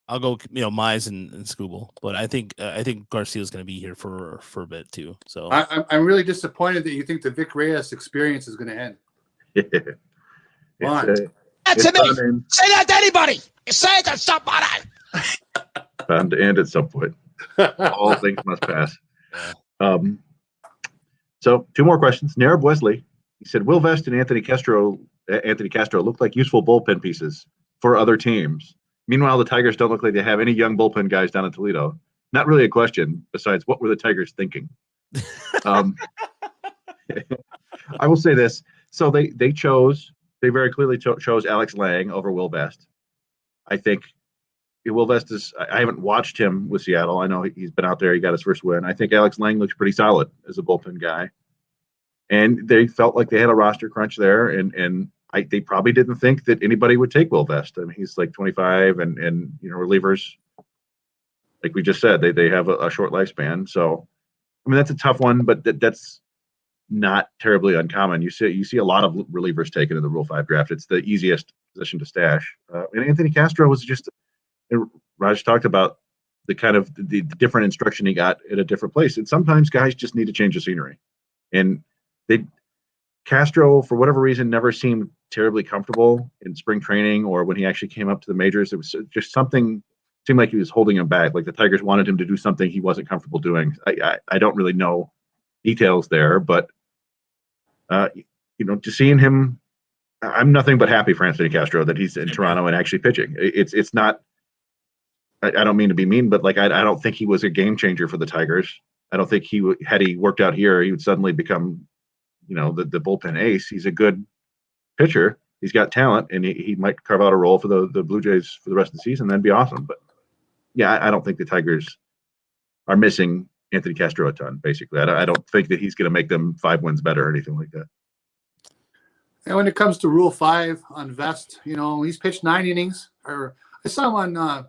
I'll go, Mize and Scooble. But I think Garcia is going to be here for a bit too. So I'm really disappointed that you think the Vic Reyes experience is going to end. That's me. Say that to anybody. You say it to somebody. Bound to end at some point. All things must pass. So 2 more questions. Narab Wesley, he said, Will Vest and Anthony Castro look like useful bullpen pieces for other teams. Meanwhile, the Tigers don't look like they have any young bullpen guys down in Toledo. Not really a question, besides what were the Tigers thinking? I will say this. So they very clearly chose Alex Lang over Will Vest. I think Will Vest I haven't watched him with Seattle. I know he's been out there. He got his first win. I think Alex Lang looks pretty solid as a bullpen guy. And they felt like they had a roster crunch there, and they probably didn't think that anybody would take Will Vest. I mean, he's like 25, and relievers, like we just said, they have a short lifespan. So, I mean, that's a tough one, but that's not terribly uncommon. You see a lot of relievers taken in the Rule 5 draft. It's the easiest position to stash. And Anthony Castro was just, Raj talked about the kind of the different instruction he got at a different place. And sometimes guys just need to change the scenery. And Castro, for whatever reason, never seemed terribly comfortable in spring training or when he actually came up to the majors. It was just something seemed like he was holding him back. Like the Tigers wanted him to do something he wasn't comfortable doing. I don't really know details there, but just seeing him, I'm nothing but happy for Anthony Castro that he's in Toronto and actually pitching. It's not. I don't mean to be mean, but like I don't think he was a game changer for the Tigers. I don't think had he worked out here, he would suddenly become, the bullpen ace. He's a good pitcher. He's got talent, and he might carve out a role for the Blue Jays for the rest of the season. That'd be awesome. But yeah, I don't think the Tigers are missing Anthony Castro a ton. Basically, I don't think that he's going to make them 5 wins better or anything like that. And when it comes to Rule 5 on Vest, he's pitched 9 innings. Or I saw him on, I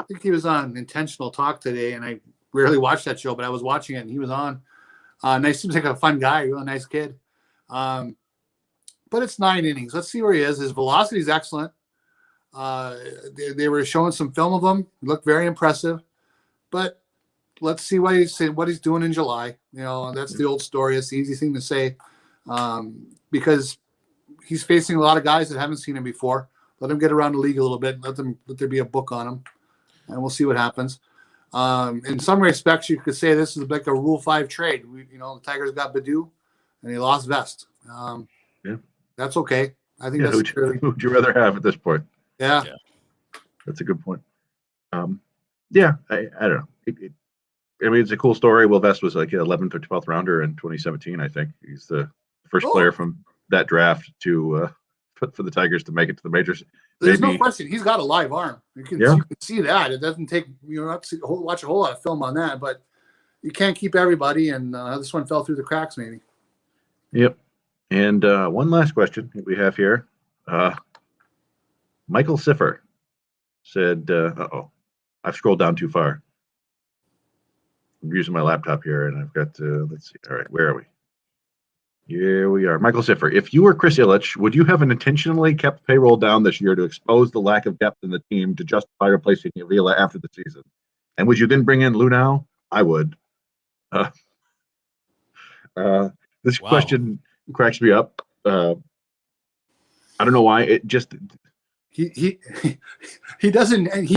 think he was on Intentional Talk today, and I rarely watch that show, but I was watching it, and he was on. Nice, seems like a fun guy, really nice kid. But it's 9 innings. Let's see where he is. His velocity is excellent. They were showing some film of him. He looked very impressive. But let's see what he's doing in July. That's the old story. It's the easy thing to say because he's facing a lot of guys that haven't seen him before. Let him get around the league a little bit. Let there be a book on him, and we'll see what happens. In some respects, you could say this is like a Rule 5 trade. The Tigers got Badu, and they lost Vest. That's okay. I think that's who'd you rather have at this point? Yeah. That's a good point. I don't know. It's a cool story. Will Vest was like an 11th or 12th rounder in 2017. I think he's the first player from that draft to for the Tigers to make it to the majors. There's no question. He's got a live arm. You can see that. It doesn't take watch a whole lot of film on that, but you can't keep everybody. And this one fell through the cracks, maybe. Yep. And one last question we have here. Michael Siffer said, I've scrolled down too far. I'm using my laptop here, and I've got to, let's see. All right, where are we? Here we are. Michael Siffer, if you were Chris Ilitch, would you have intentionally kept payroll down this year to expose the lack of depth in the team to justify replacing Avila after the season? And would you then bring in Lunau? I would. This Wow. question cracks me up. I don't know why. It just He doesn't. And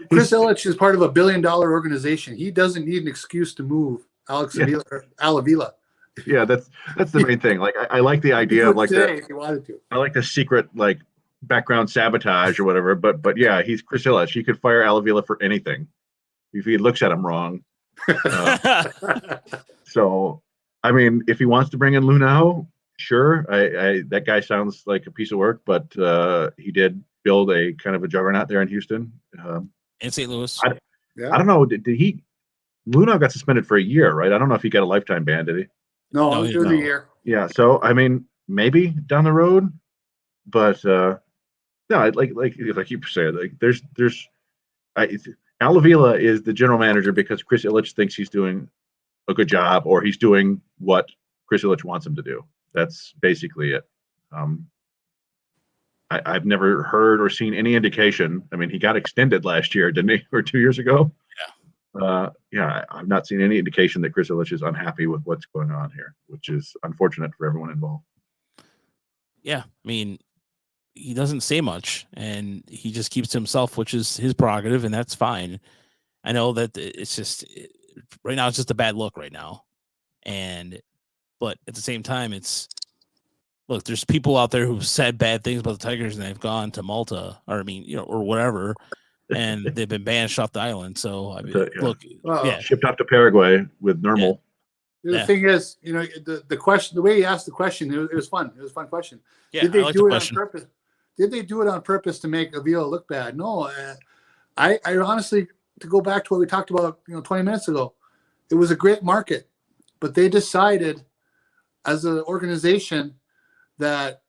Chris Ilitch is part of a $1 billion organization. He doesn't need an excuse to move Alavila. yeah, that's the main thing. Like I like the idea of like today if you wanted to. I like the secret like background sabotage or whatever. But yeah, he's Chris Ilitch. He could fire Alavila for anything if he looks at him wrong. So, I mean, if he wants to bring in Lunao, sure. I that guy sounds like a piece of work, but he did build a kind of a juggernaut there in Houston. In St. Louis. I don't know. Did he? Lunao got suspended for a year, right? I don't know if he got a lifetime ban, did he? No, it was a year. Yeah. So, I mean, maybe down the road, but no, like you said, like there's Alavila is the general manager because Chris Ilitch thinks he's doing a good job or he's doing what Chris Ilitch wants him to do. That's basically it. I've never heard or seen any indication. I mean, he got extended last year, didn't he? Or 2 years ago? Yeah. I've not seen any indication that Chris Ilitch is unhappy with what's going on here, which is unfortunate for everyone involved. Yeah. I mean, he doesn't say much and he just keeps to himself, which is his prerogative, and that's fine. I know that it's just right now, it's just a bad look right now. But at the same time, look, there's people out there who've said bad things about the Tigers and they've gone to Malta or whatever, and they've been banished off the island. So, I mean, look, shipped off to Paraguay with normal. Yeah. The thing is, the question, the way he asked the question, it was fun. It was a fun question. Yeah, Did they do it on purpose? Did they do it on purpose to make Avila look bad? No. I honestly, to go back to what we talked about, 20 minutes ago, it was a great market, but they decided as an organization that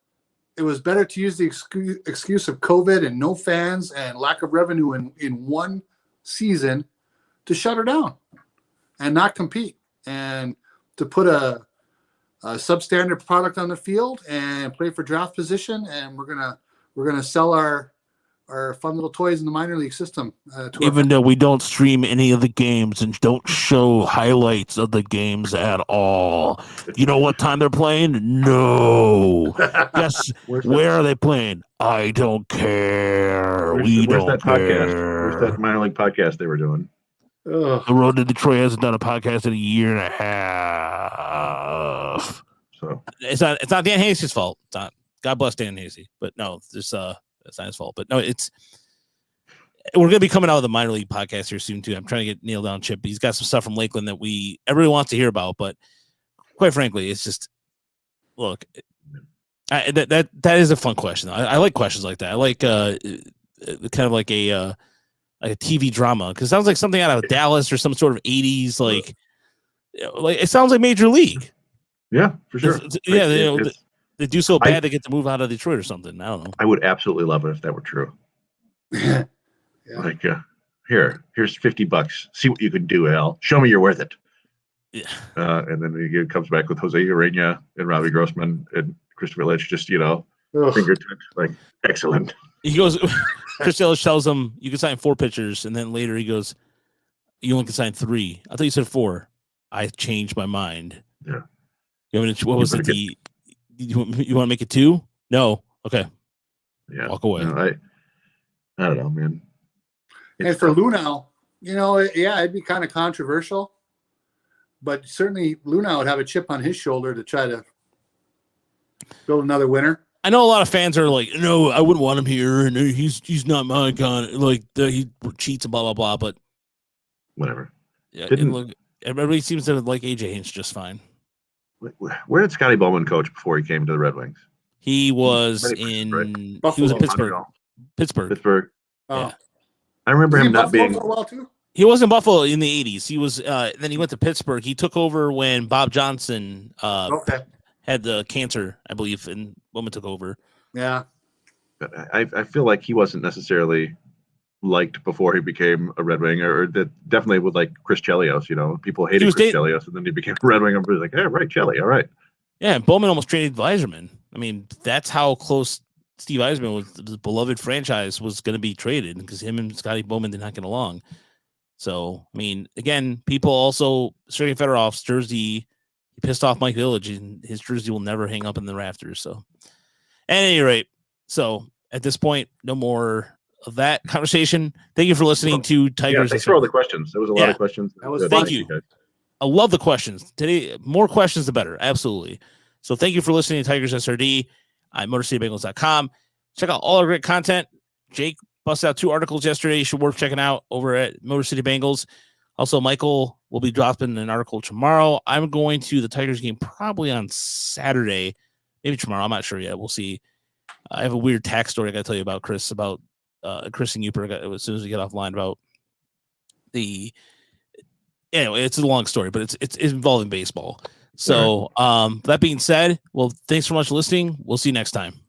it was better to use the excuse of COVID and no fans and lack of revenue in one season to shut her down and not compete and to put a substandard product on the field and play for draft position. And we're gonna sell our fun little toys in the minor league system. Even though we don't stream any of the games and don't show highlights of the games at all. You know what time they're playing? No. Yes. Where are they playing? I don't care. Where's that care. podcast? Where's that minor league podcast they were doing? The Road to Detroit hasn't done a podcast in a year and a half. So it's not Dan Hasey's fault. It's not. God bless Dan Hasey. But no, it's not his fault. But no, we're gonna be coming out with a minor league podcast here soon too. I'm trying to get nailed down Chip. He's got some stuff from Lakeland that everybody wants to hear about, but quite frankly, it's just look. That is a fun question. I like questions like that. I like kind of like a TV drama because it sounds like something out of Dallas or some sort of 80s like it sounds like Major League. Yeah, for sure. They do so bad they get to move out of Detroit or something. I don't know. I would absolutely love it if that were true. Yeah. Like here's $50. See what you can do, Al. Show me you're worth it. Yeah. And then he comes back with Jose Urena and Robbie Grossman and Christopher Ilitch, just fingertips, like excellent. He goes. Chris Ilitch tells him you can sign 4 pitchers, and then later he goes, "You only can sign 3." I thought you said 4. I changed my mind. Yeah. What was it? You want to make it 2? No. Okay. Yeah. Walk away. I don't know, man. And for Lunao, it'd be kind of controversial, but certainly Lunao would have a chip on his shoulder to try to build another winner. I know a lot of fans are like, no, I wouldn't want him here, and he's not my kind. Like he cheats and blah blah blah. But whatever. Yeah, everybody seems to like AJ Hinch just fine. Where did Scottie Bowman coach before he came to the Red Wings? He was in Pittsburgh. Pittsburgh. Oh. Yeah. I remember him not being. For a while too? He was in Buffalo in the 80s. He was then he went to Pittsburgh. He took over when Bob Johnson had the cancer, I believe, and Bowman took over. Yeah. But I feel like he wasn't necessarily liked before he became a Red Wing, or that definitely with like Chris Chelios. People hated Chris Chelios, and then he became a Red Wing. Everybody's like, "Yeah, right, Chelly, all right." Yeah, and Bowman almost traded Yzerman. I mean, that's how close Steve Yzerman was. The beloved franchise was going to be traded because him and Scottie Bowman did not get along. So, I mean, again, people also Sergei Fedorov's jersey, he pissed off Mike Village, and his jersey will never hang up in the rafters. So, at any rate, so at this point, no more of that conversation. Thank you for listening to Tigers. Thanks for all the questions. There was a lot of questions. That was Thank you. I love the questions today. More questions, the better. Absolutely. So thank you for listening to Tigers SRD at MotorCityBengals.com. Check out all our great content. Jake busted out 2 articles yesterday. You should worth checking out over at Motor City Bengals. Also, Michael will be dropping an article tomorrow. I'm going to the Tigers game probably on Saturday, maybe tomorrow. I'm not sure yet. We'll see. I have a weird tax story I got to tell you about, Chris, about Chris and Yooper as soon as we get offline about the. Anyway, it's a long story, but it's involving baseball. So that being said, well, thanks so much for listening. We'll see you next time.